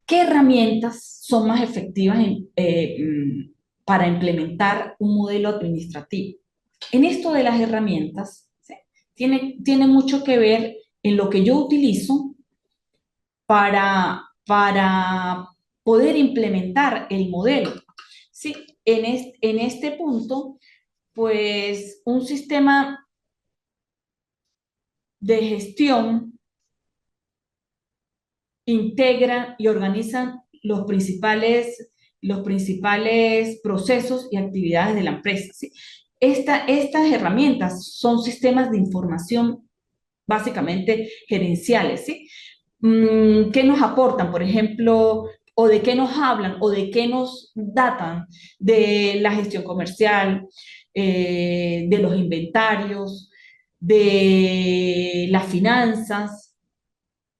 S1: ¿Qué herramientas son más efectivas para implementar un modelo administrativo? En esto de las herramientas, ¿sí? Tiene mucho que ver en lo que yo utilizo para poder implementar el modelo. Sí, en este punto, pues un sistema de gestión integra y organiza los principales los principales procesos y actividades de la empresa, ¿sí? Estas herramientas son sistemas de información básicamente gerenciales, ¿sí? ¿Qué nos aportan, por ejemplo, o de qué nos hablan, o de qué nos datan de la gestión comercial, de los inventarios, de las finanzas,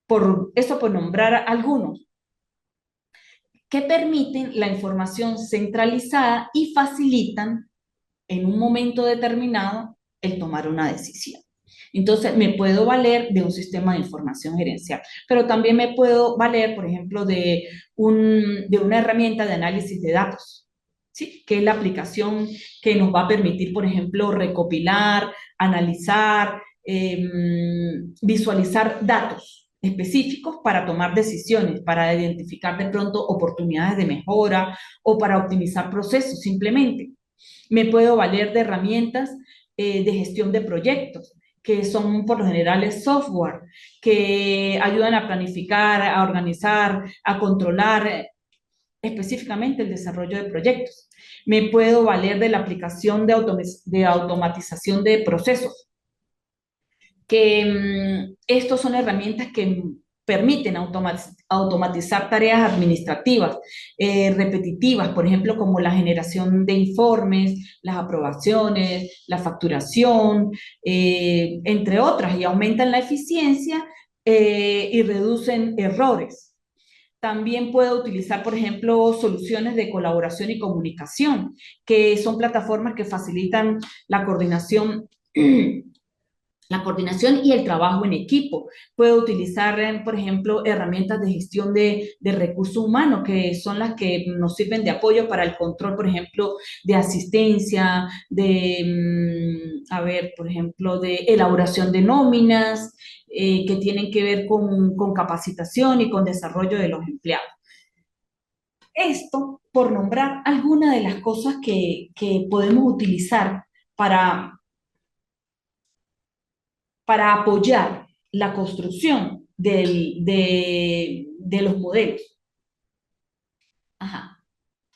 S1: por eso por nombrar algunos, que permiten la información centralizada y facilitan en un momento determinado el tomar una decisión. Entonces, me puedo valer de un sistema de información gerencial, pero también me puedo valer, por ejemplo, de una herramienta de análisis de datos, ¿sí? Que es la aplicación que nos va a permitir, por ejemplo, recopilar, analizar, visualizar datos específicos para tomar decisiones, para identificar de pronto oportunidades de mejora o para optimizar procesos simplemente. Me puedo valer de herramientas de gestión de proyectos, que son por lo general software, que ayudan a planificar, a organizar, a controlar específicamente el desarrollo de proyectos. Me puedo valer de la aplicación de automatización de procesos, que estos son herramientas que permiten automatizar tareas administrativas repetitivas, por ejemplo, como la generación de informes, las aprobaciones, la facturación, entre otras, y aumentan la eficiencia y reducen errores. También puedo utilizar, por ejemplo, soluciones de colaboración y comunicación, que son plataformas que facilitan la coordinación y el trabajo en equipo. Puedo utilizar, por ejemplo, herramientas de gestión de recursos humanos, que son las que nos sirven de apoyo para el control, por ejemplo, de asistencia, por ejemplo, de elaboración de nóminas, que tienen que ver con capacitación y con desarrollo de los empleados. Esto por nombrar algunas de las cosas que podemos utilizar para apoyar la construcción de los modelos. Ajá.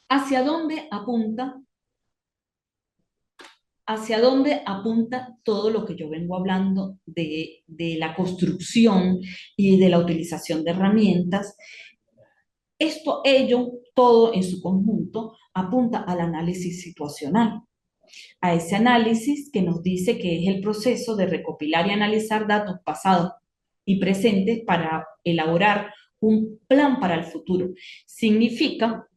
S1: ¿Hacia dónde apunta? ¿Hacia dónde apunta todo lo que yo vengo hablando de la construcción y de la utilización de herramientas? Ello, todo en su conjunto, apunta al análisis situacional, a ese análisis que nos dice que es el proceso de recopilar y analizar datos pasados y presentes para elaborar un plan para el futuro. Significa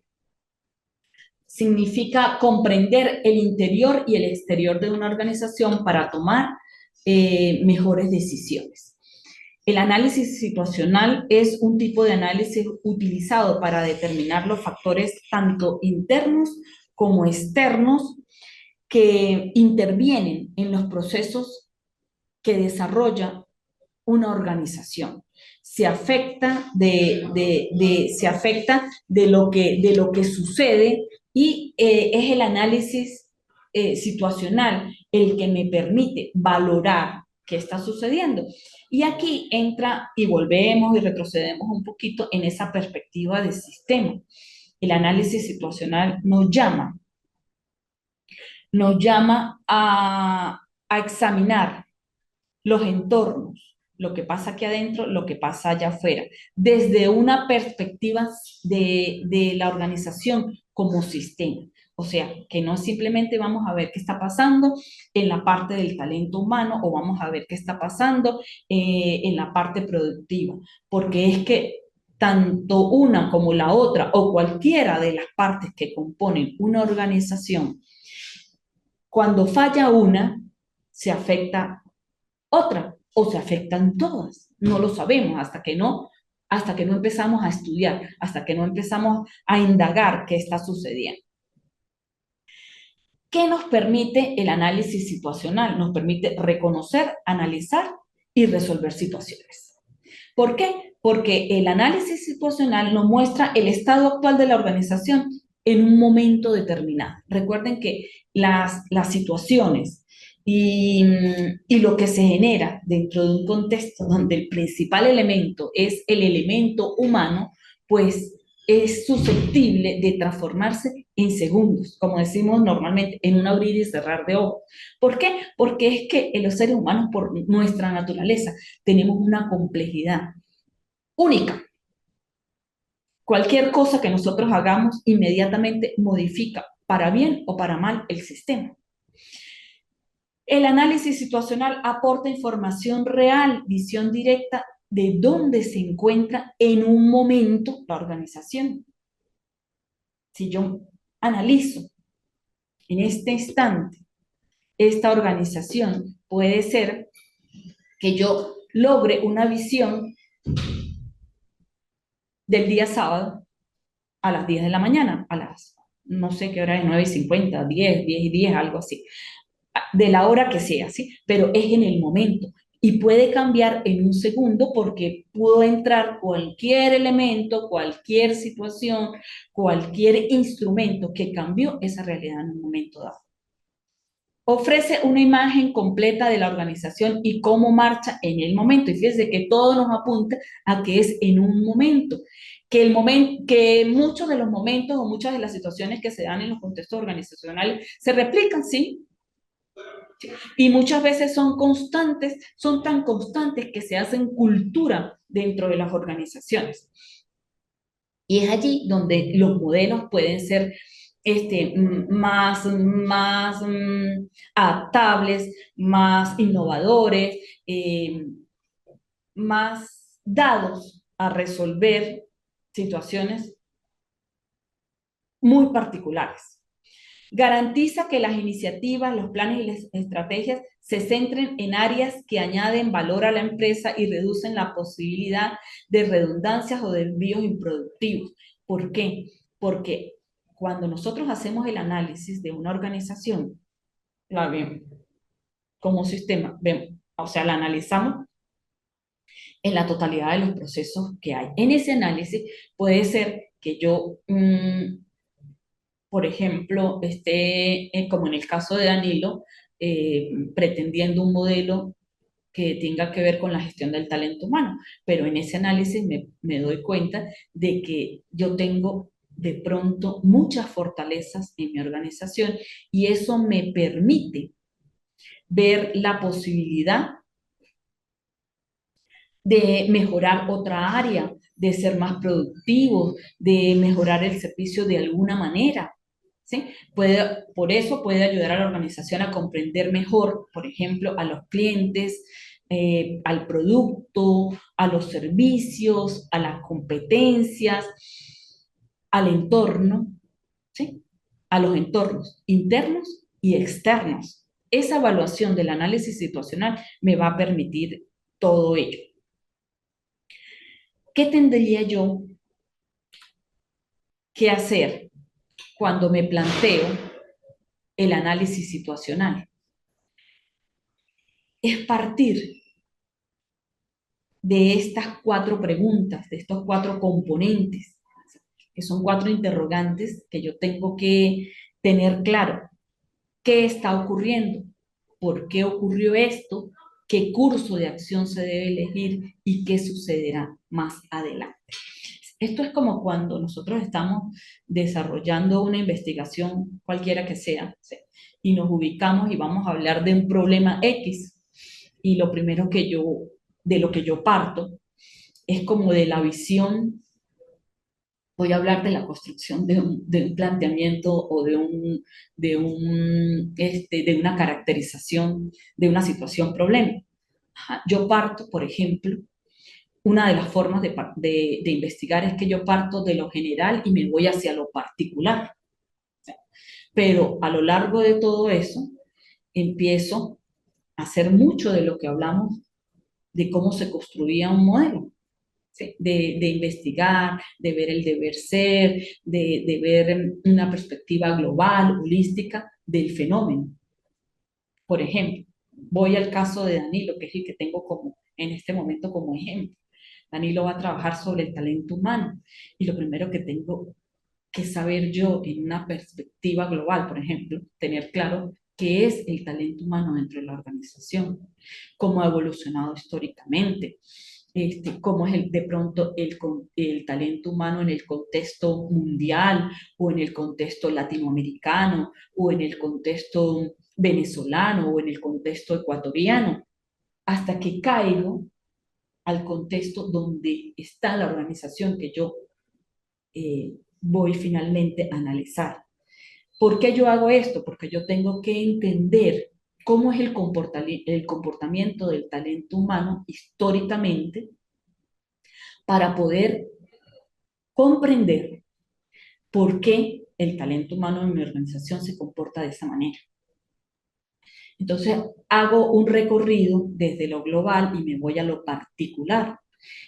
S1: comprender el interior y el exterior de una organización para tomar mejores decisiones. El análisis situacional es un tipo de análisis utilizado para determinar los factores tanto internos como externos que intervienen en los procesos que desarrolla una organización. Se afecta de lo que sucede y es el análisis situacional el que me permite valorar qué está sucediendo. Y aquí entra y volvemos y retrocedemos un poquito en esa perspectiva de sistema. El análisis situacional nos llama a examinar los entornos, lo que pasa aquí adentro, lo que pasa allá afuera, desde una perspectiva de la organización como sistema. O sea, que no simplemente vamos a ver qué está pasando en la parte del talento humano o vamos a ver qué está pasando en la parte productiva, porque es que tanto una como la otra o cualquiera de las partes que componen una organización, cuando falla una, se afecta otra o se afectan todas. No lo sabemos hasta que no empezamos a estudiar, hasta que no empezamos a indagar qué está sucediendo. ¿Qué nos permite el análisis situacional? Nos permite reconocer, analizar y resolver situaciones. ¿Por qué? Porque el análisis situacional nos muestra el estado actual de la organización en un momento determinado. Recuerden que las situaciones y lo que se genera dentro de un contexto donde el principal elemento es el elemento humano, pues es susceptible de transformarse en segundos, como decimos normalmente, en un abrir y cerrar de ojos. ¿Por qué? Porque es que los seres humanos, por nuestra naturaleza, tenemos una complejidad única. Cualquier cosa que nosotros hagamos inmediatamente modifica para bien o para mal el sistema. El análisis situacional aporta información real, visión directa de dónde se encuentra en un momento la organización. Si yo analizo en este instante esta organización, puede ser que yo logre una visión del día sábado a las 10 de la mañana, a las, no sé qué hora es, 9:50, 10:10, algo así, de la hora que sea, ¿sí? Pero es en el momento y puede cambiar en un segundo porque pudo entrar cualquier elemento, cualquier situación, cualquier instrumento que cambió esa realidad en un momento dado. Ofrece una imagen completa de la organización y cómo marcha en el momento. Y fíjense que todo nos apunta a que es en un momento. Que muchos de los momentos o muchas de las situaciones que se dan en los contextos organizacionales se replican, ¿sí? Y muchas veces son constantes, son tan constantes que se hacen cultura dentro de las organizaciones. Y es allí donde los modelos pueden ser más adaptables, más innovadores, más dados a resolver situaciones muy particulares. Garantiza que las iniciativas, los planes y las estrategias se centren en áreas que añaden valor a la empresa y reducen la posibilidad de redundancias o de envíos improductivos. ¿Por qué? Porque cuando nosotros hacemos el análisis de una organización, la vemos como un sistema, vemos, o sea, la analizamos en la totalidad de los procesos que hay. En ese análisis puede ser que yo por ejemplo, como en el caso de Danilo, pretendiendo un modelo que tenga que ver con la gestión del talento humano. Pero en ese análisis me doy cuenta de que yo tengo de pronto muchas fortalezas en mi organización y eso me permite ver la posibilidad de mejorar otra área, de ser más productivos, de mejorar el servicio de alguna manera. ¿Sí? Por eso puede ayudar a la organización a comprender mejor, por ejemplo, a los clientes, al producto, a los servicios, a las competencias, al entorno, ¿sí? A los entornos internos y externos. Esa evaluación del análisis situacional me va a permitir todo ello. ¿Qué tendría yo que hacer cuando me planteo el análisis situacional? Es partir de estas 4 preguntas, de estos 4 componentes, que son 4 interrogantes que yo tengo que tener claro. ¿Qué está ocurriendo? ¿Por qué ocurrió esto? ¿Qué curso de acción se debe elegir? ¿Y qué sucederá más adelante? Esto es como cuando nosotros estamos desarrollando una investigación, cualquiera que sea, ¿sí? Y nos ubicamos y vamos a hablar de un problema X. Y lo primero de lo que yo parto, es como de la visión. Voy a hablar de la construcción de un planteamiento o de una caracterización de una situación problema. Yo parto, por ejemplo, una de las formas de investigar es que yo parto de lo general y me voy hacia lo particular. Pero a lo largo de todo eso, empiezo a hacer mucho de lo que hablamos de cómo se construía un modelo. ¿Sí? De investigar, de ver el deber ser, de ver una perspectiva global, holística del fenómeno. Por ejemplo, voy al caso de Danilo, que es el que tengo en este momento como ejemplo. Danilo va a trabajar sobre el talento humano y lo primero que tengo que saber yo en una perspectiva global, por ejemplo, tener claro qué es el talento humano dentro de la organización, cómo ha evolucionado históricamente, cómo es de pronto el talento humano en el contexto mundial o en el contexto latinoamericano o en el contexto venezolano o en el contexto ecuatoriano, hasta que caigo al contexto donde está la organización que yo voy finalmente a analizar. ¿Por qué yo hago esto? Porque yo tengo que entender cómo es el comportamiento del talento humano históricamente para poder comprender por qué el talento humano en mi organización se comporta de esa manera. Entonces, hago un recorrido desde lo global y me voy a lo particular.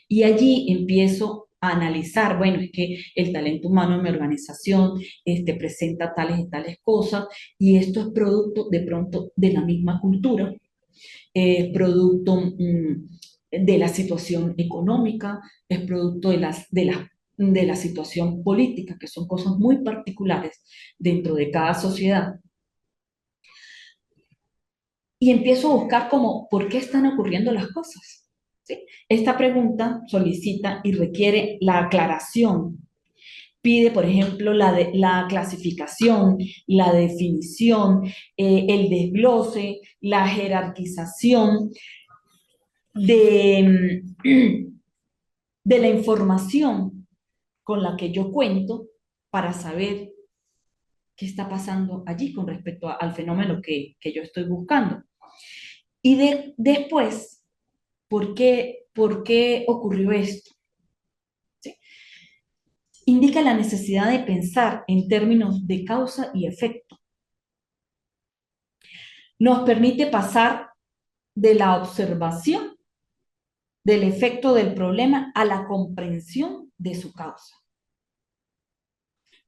S1: Y allí empiezo a analizar, bueno, es que el talento humano en mi organización presenta tales y tales cosas, y esto es producto de pronto de la misma cultura, producto de la situación económica, es producto de la situación política, que son cosas muy particulares dentro de cada sociedad. Y empiezo a buscar como, ¿por qué están ocurriendo las cosas? ¿Sí? Esta pregunta solicita y requiere la aclaración. Pide, por ejemplo, la clasificación, la definición, el desglose, la jerarquización de, de la información con la que yo cuento para saber qué está pasando allí con respecto al fenómeno que yo estoy buscando. Y después, por qué ocurrió esto? ¿Sí? Indica la necesidad de pensar en términos de causa y efecto. Nos permite pasar de la observación del efecto del problema a la comprensión de su causa.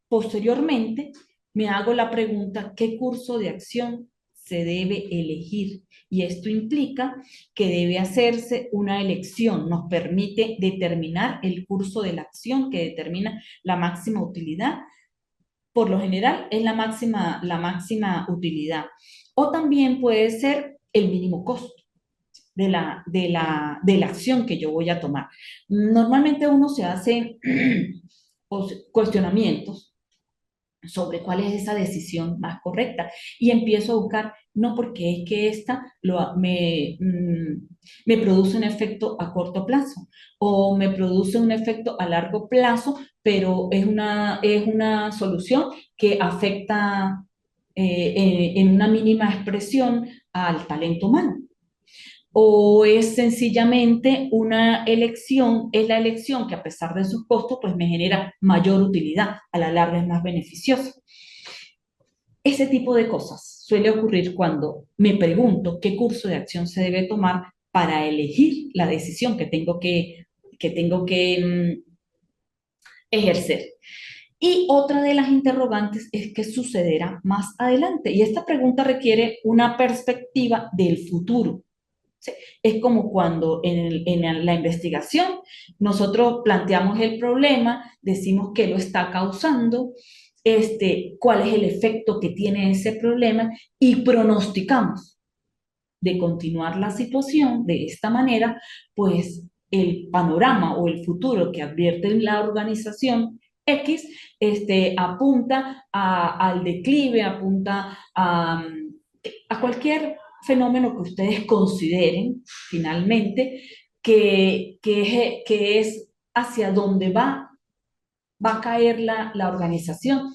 S1: Posteriormente, me hago la pregunta, ¿qué curso de acción se debe elegir? Y esto implica que debe hacerse una elección, nos permite determinar el curso de la acción que determina la máxima utilidad. Por lo general es la máxima utilidad. O también puede ser el mínimo costo de la acción que yo voy a tomar. Normalmente uno se hace cuestionamientos sobre cuál es esa decisión más correcta. Y empiezo a buscar, no porque es que me produce un efecto a corto plazo o me produce un efecto a largo plazo, pero es una solución que afecta en una mínima expresión al talento humano. O es sencillamente una elección, es la elección que a pesar de sus costos, pues me genera mayor utilidad, a la larga es más beneficioso. Ese tipo de cosas suele ocurrir cuando me pregunto qué curso de acción se debe tomar para elegir la decisión que tengo que ejercer. Y otra de las interrogantes es qué sucederá más adelante. Y esta pregunta requiere una perspectiva del futuro. ¿Sí? Es como cuando en la investigación nosotros planteamos el problema, decimos qué lo está causando, cuál es el efecto que tiene ese problema y pronosticamos de continuar la situación de esta manera, pues el panorama o el futuro que advierte la organización X apunta al declive, apunta a cualquier fenómeno que ustedes consideren finalmente que es hacia donde va a caer la organización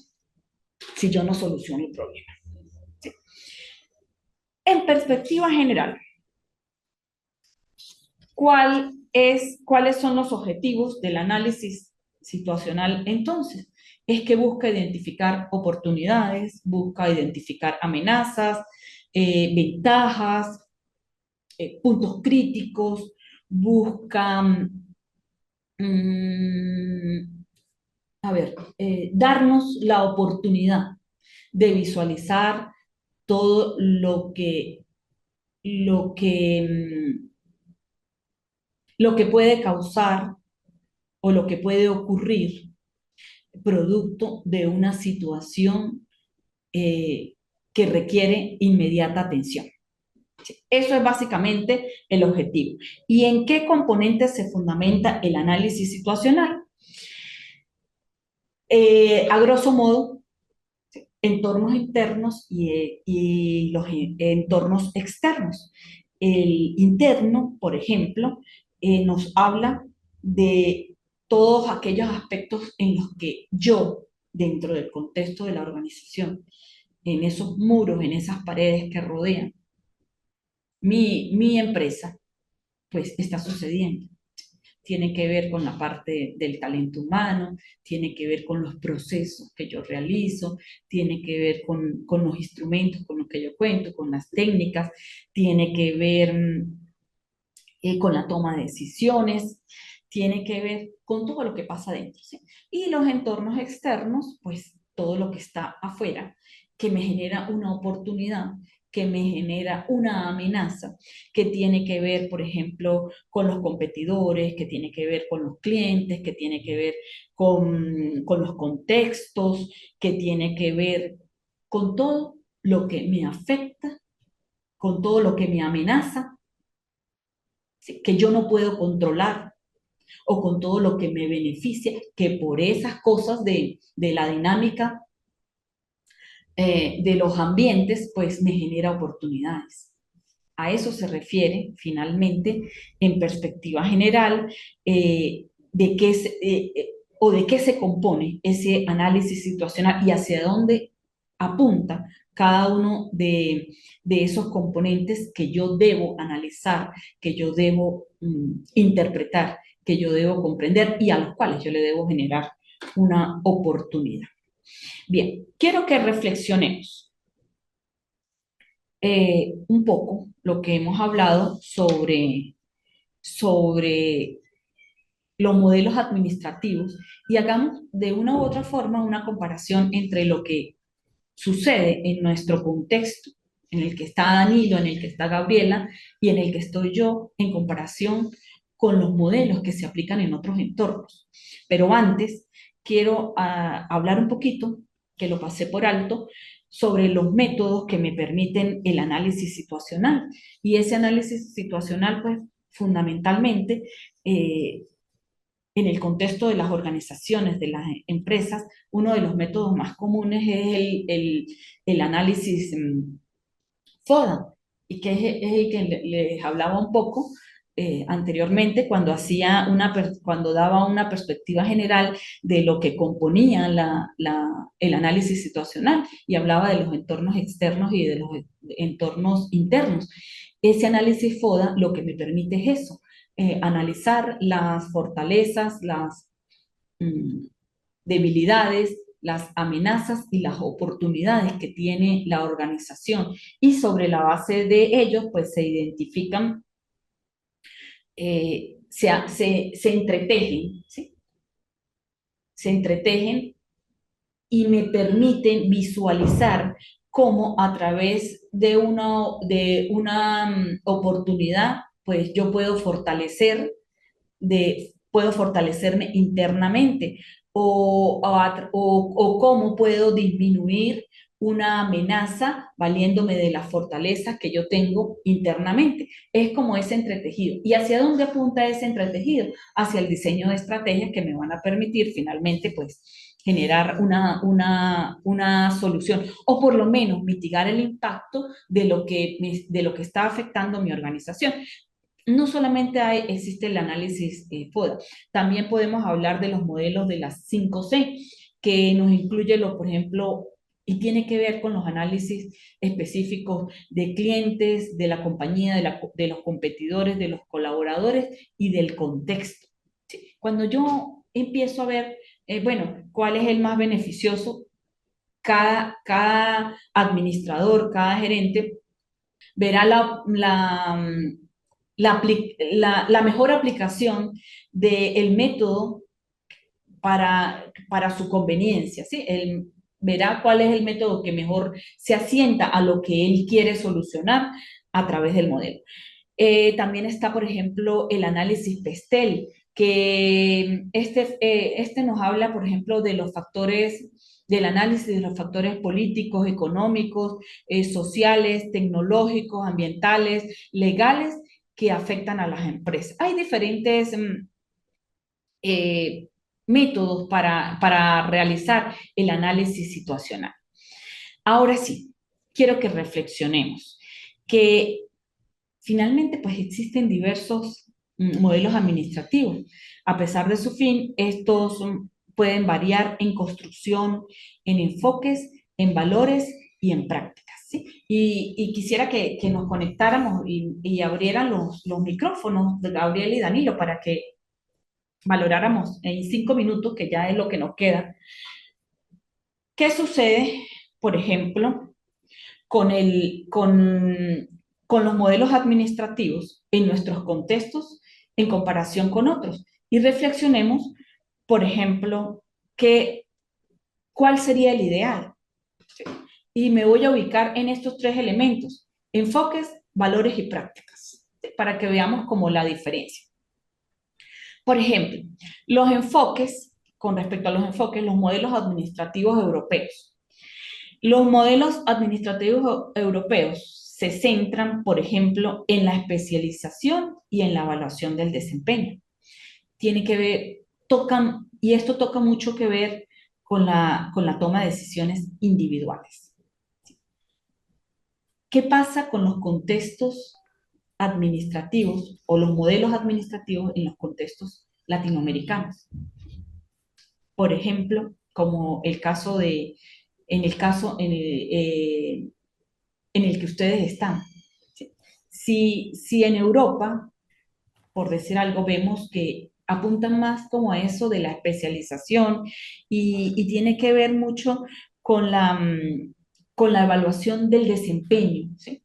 S1: si yo no soluciono el problema. ¿Sí? En perspectiva general, ¿cuáles son los objetivos del análisis situacional entonces? Es que busca identificar oportunidades, busca identificar amenazas, ventajas, puntos críticos, busca, darnos la oportunidad de visualizar todo lo que, lo que puede causar o lo que puede ocurrir producto de una situación que requiere inmediata atención. Eso es básicamente el objetivo. ¿Y en qué componentes se fundamenta el análisis situacional? A grosso modo, entornos internos y los entornos externos. El interno, por ejemplo, nos habla de todos aquellos aspectos en los que yo, dentro del contexto de la organización, en esos muros, en esas paredes que rodean mi empresa, pues está sucediendo. Tiene que ver con la parte del talento humano, tiene que ver con los procesos que yo realizo, tiene que ver con los instrumentos con los que yo cuento, con las técnicas, tiene que ver con la toma de decisiones, tiene que ver con todo lo que pasa dentro, ¿sí? Y los entornos externos, pues todo lo que está afuera, que me genera una oportunidad, que me genera una amenaza, que tiene que ver, por ejemplo, con los competidores, que tiene que ver con los clientes, que tiene que ver con los contextos, que tiene que ver con todo lo que me afecta, con todo lo que me amenaza, ¿sí? Que yo no puedo controlar, o con todo lo que me beneficia, que por esas cosas de la dinámica de los ambientes, pues me genera oportunidades. A eso se refiere finalmente en perspectiva general de qué o de qué se compone ese análisis situacional y hacia dónde apunta cada uno de esos componentes que yo debo analizar, que yo debo interpretar, que yo debo comprender y a los cuales yo le debo generar una oportunidad. Bien, quiero que reflexionemos un poco lo que hemos hablado sobre los modelos administrativos y hagamos de una u otra forma una comparación entre lo que sucede en nuestro contexto, en el que está Danilo, en el que está Gabriela y en el que estoy yo, en comparación con los modelos que se aplican en otros entornos. Pero antes, quiero hablar un poquito, que lo pasé por alto, sobre los métodos que me permiten el análisis situacional. Y ese análisis situacional, pues, fundamentalmente, en el contexto de las organizaciones, de las empresas, uno de los métodos más comunes es el análisis FODA, y que es el que les hablaba un poco anteriormente cuando, cuando daba una perspectiva general de lo que componía el análisis situacional y hablaba de los entornos externos y de los entornos internos. Ese análisis FODA lo que me permite es eso, analizar las fortalezas, las debilidades, las amenazas y las oportunidades que tiene la organización. Y sobre la base de ellos, pues se identifican, se entretejen, ¿sí? Se entretejen y me permiten visualizar cómo a través de una oportunidad, pues yo puedo puedo fortalecerme internamente o cómo puedo disminuir una amenaza valiéndome de las fortalezas que yo tengo internamente. Es como ese entretejido. ¿Y hacia dónde apunta ese entretejido? Hacia el diseño de estrategias que me van a permitir finalmente, pues, generar una solución o por lo menos mitigar el impacto de lo que está afectando mi organización. No solamente existe el análisis FODA, también podemos hablar de los modelos de las 5C, que nos incluye, por ejemplo, y tiene que ver con los análisis específicos de clientes, de la compañía, de los competidores, de los colaboradores y del contexto. ¿Sí? Cuando yo empiezo a ver, bueno, cuál es el más beneficioso, cada administrador, cada gerente verá la mejor aplicación del método para su conveniencia, ¿sí? Él verá cuál es el método que mejor se asienta a lo que él quiere solucionar a través del modelo. También está, por ejemplo, el análisis PESTEL, que este nos habla, por ejemplo, de los factores del análisis de los factores políticos, económicos, sociales, tecnológicos, ambientales, legales que afectan a las empresas. Hay diferentes eh, métodos para realizar el análisis situacional. Ahora sí, quiero que reflexionemos que finalmente pues existen diversos modelos administrativos. A pesar de su fin, estos pueden variar en construcción, en enfoques, en valores y en prácticas, ¿sí? Y quisiera que nos conectáramos y abrieran los micrófonos de Gabriel y Danilo para que valoráramos en 5 minutos, que ya es lo que nos queda, qué sucede, por ejemplo, con los modelos administrativos en nuestros contextos en comparación con otros. Y reflexionemos, por ejemplo, cuál sería el ideal. ¿Sí? Y me voy a ubicar en estos 3 elementos: enfoques, valores y prácticas, ¿sí? Para que veamos como la diferencia. Por ejemplo, los enfoques, con respecto a los enfoques, los modelos administrativos europeos. Los modelos administrativos europeos se centran, por ejemplo, en la especialización y en la evaluación del desempeño. Tiene que ver, y esto toca mucho que ver con la toma de decisiones individuales. ¿Qué pasa con los contextos administrativos o los modelos administrativos en los contextos latinoamericanos? Por ejemplo, como el caso en el que ustedes están. Si en Europa, por decir algo, vemos que apuntan más como a eso de la especialización y tiene que ver mucho con la evaluación del desempeño, ¿sí?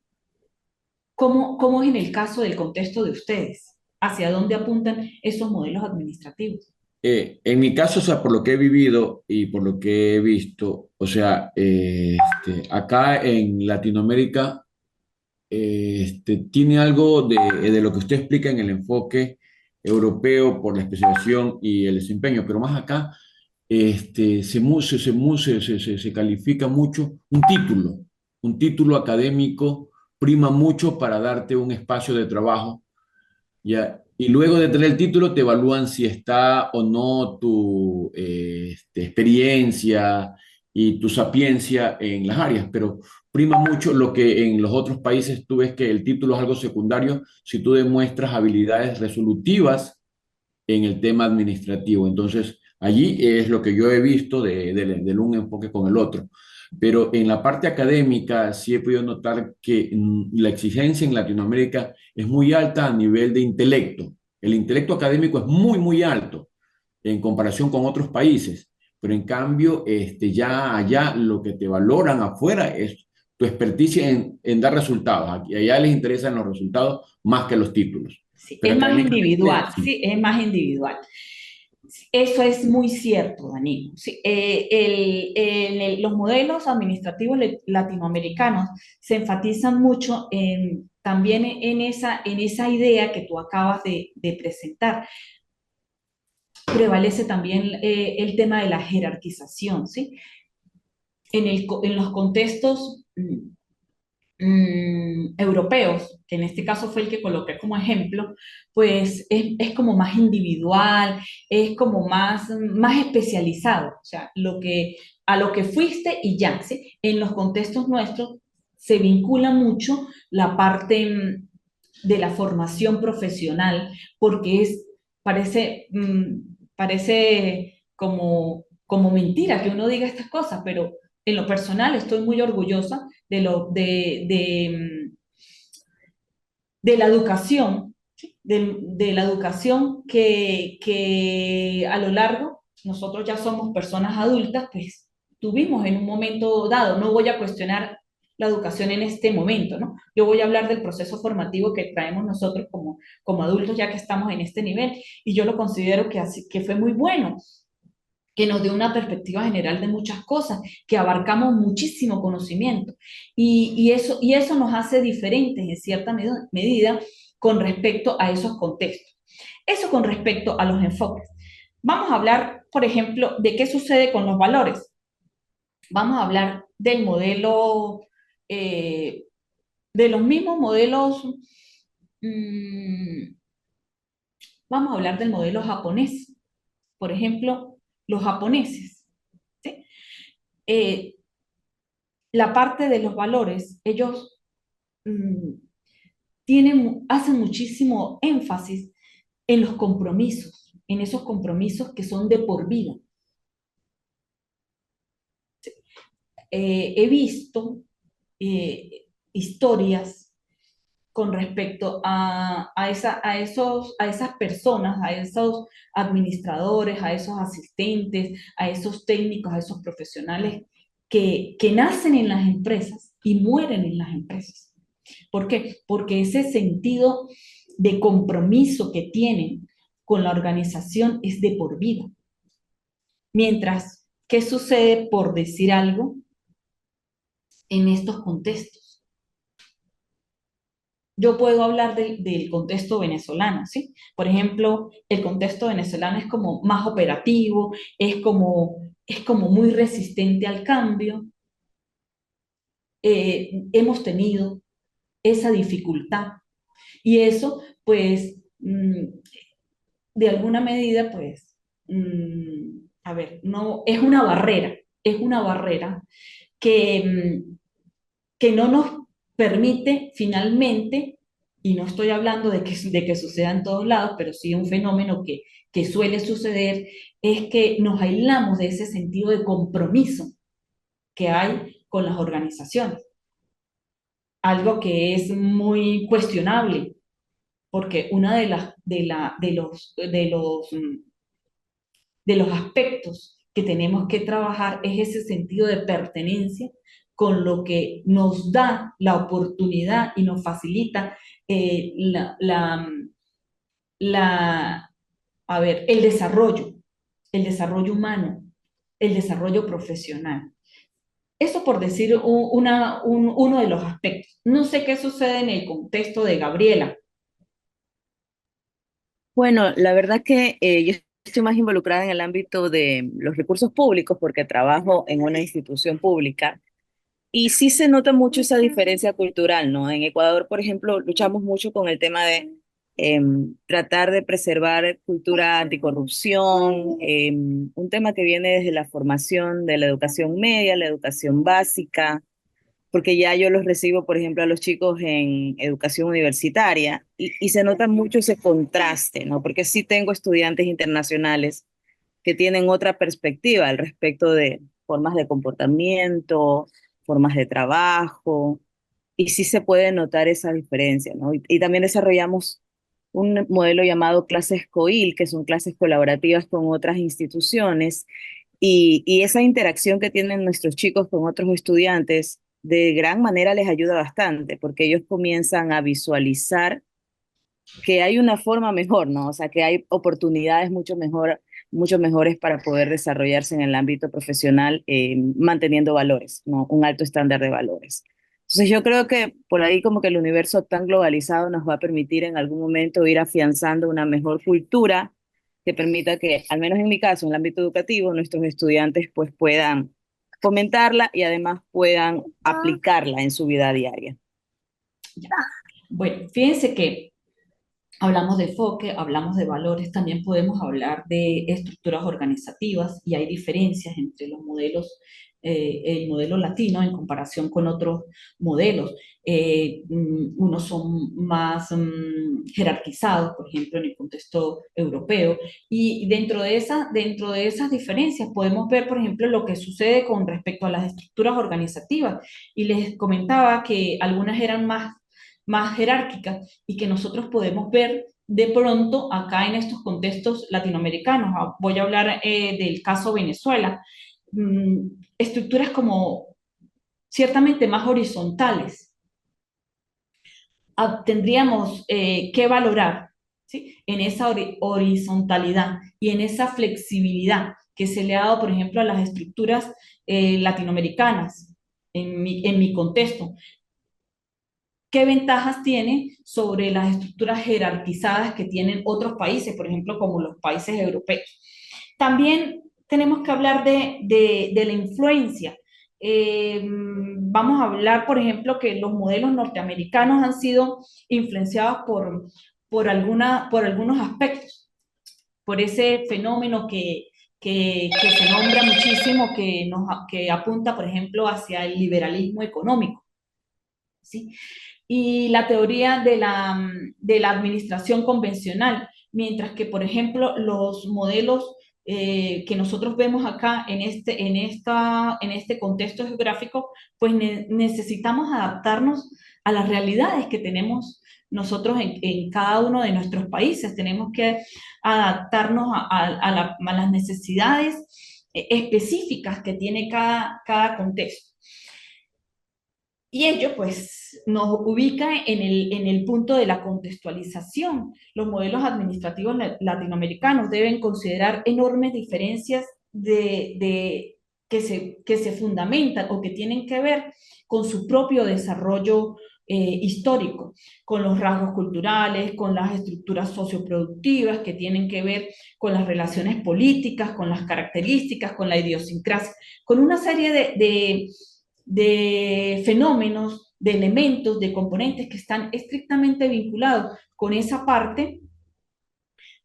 S1: ¿Cómo es en el caso del contexto de ustedes? ¿Hacia dónde apuntan esos modelos administrativos?
S3: En mi caso, o sea, por lo que he vivido y por lo que he visto, o sea, acá en Latinoamérica, tiene algo de lo que usted explica en el enfoque europeo por la especialización y el desempeño, pero más acá se califica mucho un título académico prima mucho para darte un espacio de trabajo, ¿ya? Y luego de tener el título te evalúan si está o no tu experiencia y tu sapiencia en las áreas, pero prima mucho lo que en los otros países tú ves que el título es algo secundario si tú demuestras habilidades resolutivas en el tema administrativo. Entonces, allí es lo que yo he visto de un enfoque con el otro. Pero en la parte académica sí he podido notar que la exigencia en Latinoamérica es muy alta a nivel de intelecto. El intelecto académico es muy, muy alto en comparación con otros países. Pero en cambio, ya allá lo que te valoran afuera es tu experticia en dar resultados. Y allá les interesan los resultados más que los títulos.
S1: Sí,
S3: Pero
S1: es más
S3: académicamente,
S1: individual,
S3: sí.
S1: sí, es más individual. Eso es muy cierto, Danilo. Sí, los modelos administrativos latinoamericanos se enfatizan mucho también en esa idea que tú acabas de presentar. Prevalece también el tema de la jerarquización, ¿sí? En los contextos europeos, que en este caso fue el que coloqué como ejemplo, pues es como más individual, es como más especializado, o sea, a lo que fuiste y ya, ¿sí? En los contextos nuestros se vincula mucho la parte de la formación profesional, porque parece como mentira que uno diga estas cosas, pero en lo personal estoy muy orgullosa de la educación, ¿sí? De la educación que a lo largo, nosotros ya somos personas adultas, pues tuvimos en un momento dado. No voy a cuestionar la educación en este momento, ¿no? Yo voy a hablar del proceso formativo que traemos nosotros como adultos ya que estamos en este nivel, y yo lo considero que fue muy bueno, que nos dio una perspectiva general de muchas cosas, que abarcamos muchísimo conocimiento. Y eso nos hace diferentes en cierta medida con respecto a esos contextos. Eso con respecto a los enfoques. Vamos a hablar, por ejemplo, de qué sucede con los valores. Vamos a hablar del modelo, eh, de los mismos modelos, mm, vamos a hablar del modelo japonés. Por ejemplo, los japoneses, ¿sí? Eh, la parte de los valores, ellos mm, hacen muchísimo énfasis en los compromisos, en esos compromisos que son de por vida. He visto historias con respecto a esas personas, a esos administradores, a esos asistentes, a esos técnicos, a esos profesionales que nacen en las empresas y mueren en las empresas. ¿Por qué? Porque ese sentido de compromiso que tienen con la organización es de por vida. Mientras, ¿qué sucede por decir algo en estos contextos? Yo puedo hablar del contexto venezolano, ¿sí? Por ejemplo, el contexto venezolano es como más operativo, es como muy resistente al cambio. Hemos tenido esa dificultad y eso, pues, de alguna medida, pues, a ver, no, es una barrera que, que no nos permite finalmente, y no estoy hablando de que suceda en todos lados, pero sí un fenómeno que suele suceder, es que nos aislamos de ese sentido de compromiso que hay con las organizaciones. Algo que es muy cuestionable, porque una de los aspectos que tenemos que trabajar es ese sentido de pertenencia con lo que nos da la oportunidad y nos facilita eh, la, la, la, a ver, el desarrollo humano, el desarrollo profesional. Eso por decir uno de los aspectos. No sé qué sucede en el contexto de Gabriela.
S2: Bueno, la verdad que yo estoy más involucrada en el ámbito de los recursos públicos porque trabajo en una institución pública y sí se nota mucho esa diferencia cultural, ¿no? En Ecuador, por ejemplo, luchamos mucho con el tema de tratar de preservar cultura anticorrupción, un tema que viene desde la formación de la educación media, la educación básica, porque ya yo los recibo, por ejemplo, a los chicos en educación universitaria y se nota mucho ese contraste, ¿no? Porque sí tengo estudiantes internacionales que tienen otra perspectiva al respecto de formas de comportamiento, formas de trabajo, y sí se puede notar esa diferencia, ¿no? Y también desarrollamos un modelo llamado clases COIL, que son clases colaborativas con otras instituciones, y esa interacción que tienen nuestros chicos con otros estudiantes de gran manera les ayuda bastante, porque ellos comienzan a visualizar que hay una forma mejor, ¿no? O sea, que hay oportunidades mucho mejores para poder desarrollarse en el ámbito profesional, manteniendo valores, ¿no? Un alto estándar de valores. Entonces yo creo que por ahí como que el universo tan globalizado nos va a permitir en algún momento ir afianzando una mejor cultura que permita que, al menos en mi caso, en el ámbito educativo, nuestros estudiantes pues puedan fomentarla y además puedan aplicarla en su vida diaria.
S1: Ya. Bueno, fíjense que hablamos de enfoque, hablamos de valores, también podemos hablar de estructuras organizativas y hay diferencias entre los modelos, el modelo latino en comparación con otros modelos. Unos son más jerarquizados, por ejemplo, en el contexto europeo, y dentro de esas diferencias podemos ver, por ejemplo, lo que sucede con respecto a las estructuras organizativas. Y les comentaba que algunas eran más jerárquicas y que nosotros podemos ver de pronto acá en estos contextos latinoamericanos. Voy a hablar del caso Venezuela. Estructuras como ciertamente más horizontales. Tendríamos que valorar, ¿sí? En esa horizontalidad y en esa flexibilidad que se le ha dado, por ejemplo, a las estructuras latinoamericanas en mi contexto. ¿Qué ventajas tiene sobre las estructuras jerarquizadas que tienen otros países, por ejemplo, como los países europeos? También tenemos que hablar de la influencia. vamos a hablar, por ejemplo, que los modelos norteamericanos han sido influenciados por algunos aspectos, por ese fenómeno que se nombra muchísimo, que apunta, por ejemplo, hacia el liberalismo económico, ¿sí? Y la teoría de la administración convencional, mientras que, por ejemplo, los modelos que nosotros vemos acá en este contexto geográfico, pues necesitamos adaptarnos a las realidades que tenemos nosotros en cada uno de nuestros países. Tenemos que adaptarnos a las necesidades específicas que tiene cada contexto. Y ello, pues, nos ubica en el punto de la contextualización. Los modelos administrativos latinoamericanos deben considerar enormes diferencias que se fundamentan o que tienen que ver con su propio desarrollo histórico, con los rasgos culturales, con las estructuras socioproductivas que tienen que ver con las relaciones políticas, con las características, con la idiosincrasia, con una serie de fenómenos, de elementos, de componentes que están estrictamente vinculados con esa parte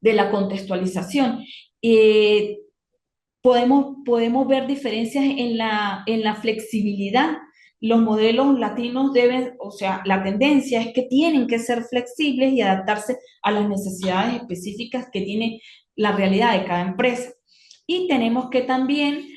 S1: de la contextualización. Eh, podemos ver diferencias en la flexibilidad. Los modelos latinos deben, o sea, la tendencia es que tienen que ser flexibles y adaptarse a las necesidades específicas que tiene la realidad de cada empresa. Y tenemos que también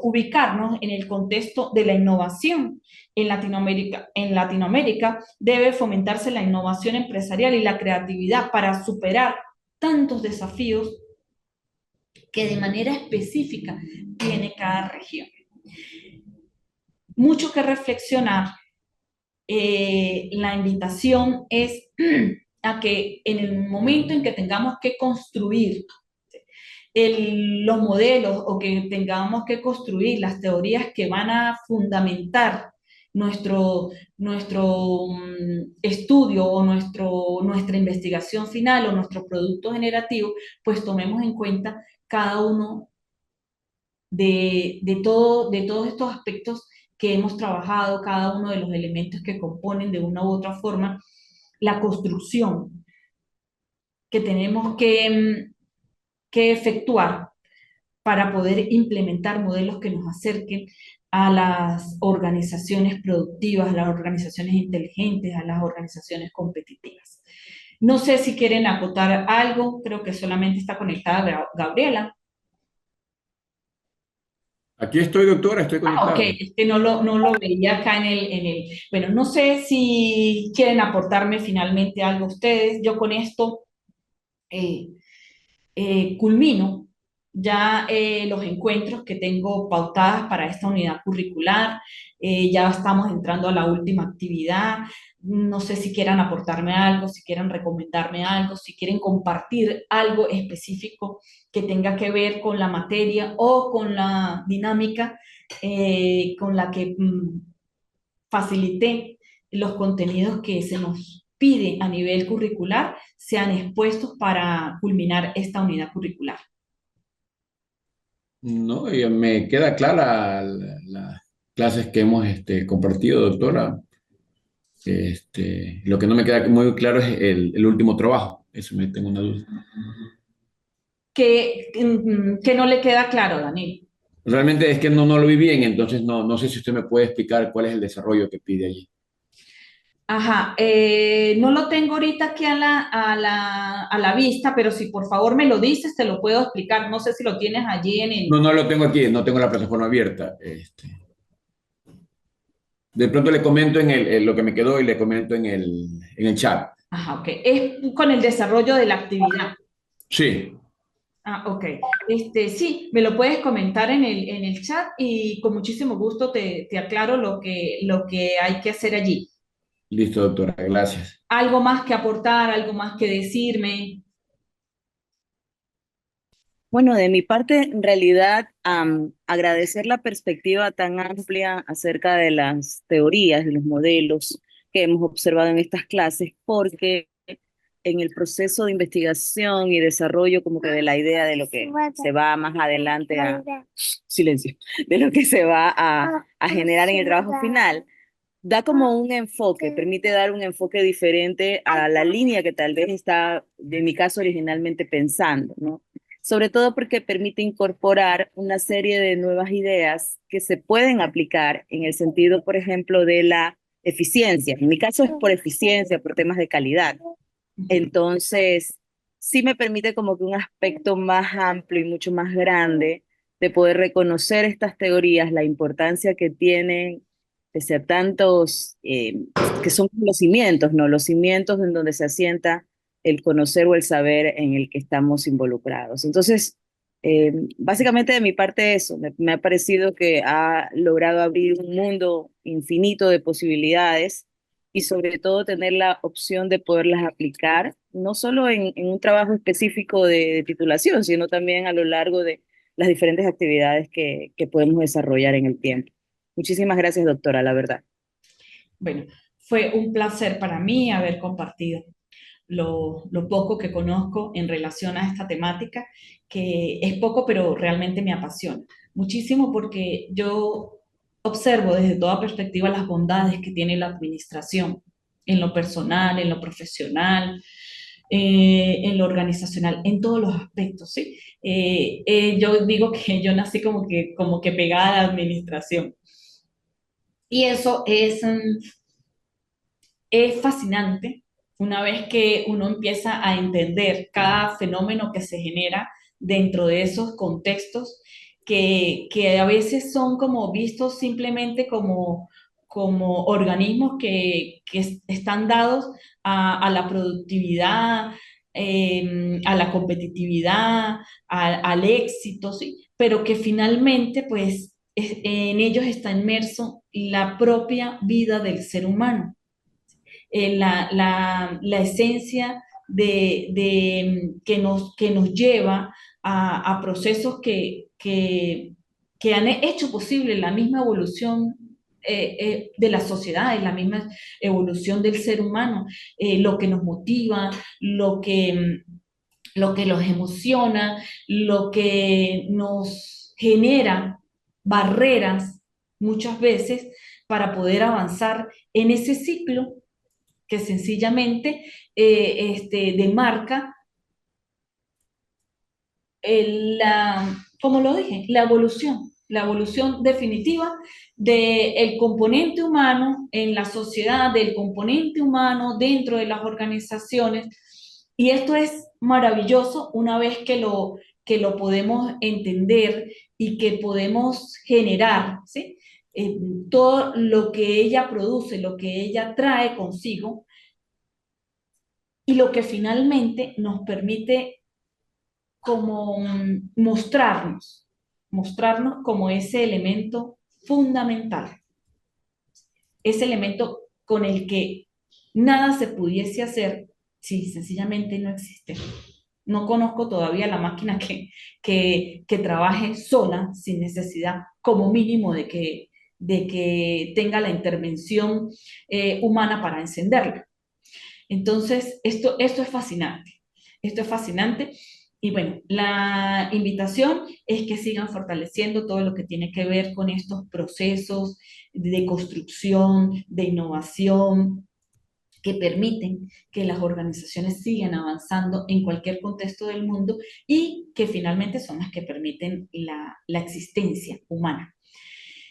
S1: ubicarnos en el contexto de la innovación. En Latinoamérica debe fomentarse la innovación empresarial y la creatividad para superar tantos desafíos que de manera específica tiene cada región. Mucho que reflexionar. La invitación es a que en el momento en que tengamos que construir los modelos o que tengamos que construir las teorías que van a fundamentar nuestro estudio o nuestra investigación final o nuestro producto generativo, pues tomemos en cuenta cada uno de todos estos aspectos que hemos trabajado, cada uno de los elementos que componen de una u otra forma la construcción que tenemos que efectuar para poder implementar modelos que nos acerquen a las organizaciones productivas, a las organizaciones inteligentes, a las organizaciones competitivas. No sé si quieren acotar algo, creo que solamente está conectada Gabriela.
S3: Aquí estoy, doctora, estoy
S1: Ok,
S3: conectado.
S1: es que no lo veía acá bueno, no sé si quieren aportarme finalmente algo ustedes. Yo con esto eh, culmino ya los encuentros que tengo pautadas para esta unidad curricular. Ya estamos entrando a la última actividad. No sé si quieran aportarme algo, si quieren recomendarme algo, si quieren compartir algo específico que tenga que ver con la materia o con la dinámica con la que facilité los contenidos que se nos pide a nivel curricular sean expuestos para culminar esta unidad curricular.
S3: No, y me queda clara las clases que hemos compartido, doctora. Lo que no me queda muy claro es el último trabajo. Eso me tengo una duda.
S1: Que no le queda claro, Daniel.
S3: Realmente es que no lo vi bien, entonces no sé si usted me puede explicar cuál es el desarrollo que pide allí.
S1: Ajá, no lo tengo ahorita aquí a la vista, pero si por favor me lo dices, te lo puedo explicar. No sé si lo tienes allí en el...
S3: No lo tengo aquí, no tengo la plataforma abierta. De pronto le comento en lo que me quedó y le comento en el chat.
S1: Ajá, ok. Es con el desarrollo de la actividad.
S3: Sí,
S1: Ah, ok. Sí, me lo puedes comentar en el chat y con muchísimo gusto te aclaro lo que hay que hacer allí.
S3: listo, doctora, gracias.
S1: ¿Algo más que aportar, algo más que decirme?
S2: Bueno, de mi parte, en realidad, agradecer la perspectiva tan amplia acerca de las teorías, de los modelos que hemos observado en estas clases, porque en el proceso de investigación y desarrollo como que de la idea de lo que se va más adelante silencio, de lo que se va a generar en el trabajo final, da como un enfoque, permite dar un enfoque diferente a la línea que tal vez está, en mi caso, originalmente pensando, ¿no? Sobre todo porque permite incorporar una serie de nuevas ideas que se pueden aplicar en el sentido, por ejemplo, de la eficiencia. En mi caso es por eficiencia, por temas de calidad. Entonces, sí me permite como que un aspecto más amplio y mucho más grande de poder reconocer estas teorías, la importancia que tienen, pese a tantos, que son los cimientos, ¿no? Los cimientos en donde se asienta el conocer o el saber en el que estamos involucrados. Entonces, básicamente de mi parte eso, me ha parecido que ha logrado abrir un mundo infinito de posibilidades y sobre todo tener la opción de poderlas aplicar, no solo en un trabajo específico de titulación, sino también a lo largo de las diferentes actividades que podemos desarrollar en el tiempo. Muchísimas gracias, doctora, la verdad.
S1: Bueno, fue un placer para mí haber compartido lo poco que conozco en relación a esta temática, que es poco, pero realmente me apasiona muchísimo porque yo observo desde toda perspectiva las bondades que tiene la administración en lo personal, en lo profesional, en lo organizacional, en todos los aspectos, ¿sí? Yo digo que yo nací como que pegada a la administración. Y eso es fascinante una vez que uno empieza a entender cada fenómeno que se genera dentro de esos contextos que a veces son como vistos simplemente como organismos que están dados a la productividad, a la competitividad, al éxito, ¿sí? Pero que finalmente pues en ellos está inmerso la propia vida del ser humano, la esencia que nos lleva a procesos que han hecho posible la misma evolución de la sociedad, la misma evolución del ser humano, lo que nos motiva, lo que los emociona, lo que nos genera barreras muchas veces para poder avanzar en ese ciclo que sencillamente demarca como lo dije, la evolución definitiva del componente humano en la sociedad, del componente humano dentro de las organizaciones. Y esto es maravilloso una vez que lo podemos entender y que podemos generar, ¿sí? Todo lo que ella produce, lo que ella trae consigo y lo que finalmente nos permite como mostrarnos como ese elemento fundamental, ese elemento con el que nada se pudiese hacer si sencillamente no existe. No conozco todavía la máquina que trabaje sola, sin necesidad, como mínimo de que tenga la intervención humana para encenderla. Entonces, esto es fascinante. Esto es fascinante. Y bueno, la invitación es que sigan fortaleciendo todo lo que tiene que ver con estos procesos de construcción, de innovación, que permiten que las organizaciones sigan avanzando en cualquier contexto del mundo y que finalmente son las que permiten la existencia humana.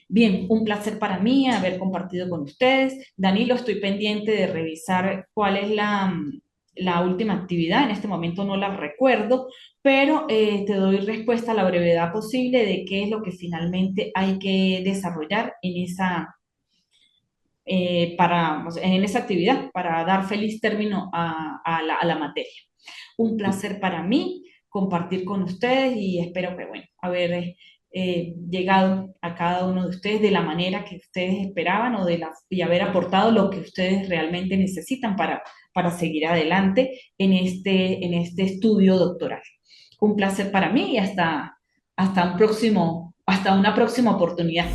S1: Bien, un placer para mí haber compartido con ustedes. Danilo, estoy pendiente de revisar cuál es la última actividad. En este momento no la recuerdo, pero te doy respuesta a la brevedad posible de qué es lo que finalmente hay que desarrollar en esa actividad para dar feliz término a la materia. Un placer para mí compartir con ustedes y espero que, bueno, haber llegado a cada uno de ustedes de la manera que ustedes esperaban y haber aportado lo que ustedes realmente necesitan para seguir adelante en este estudio doctoral. Un placer para mí y hasta una próxima oportunidad.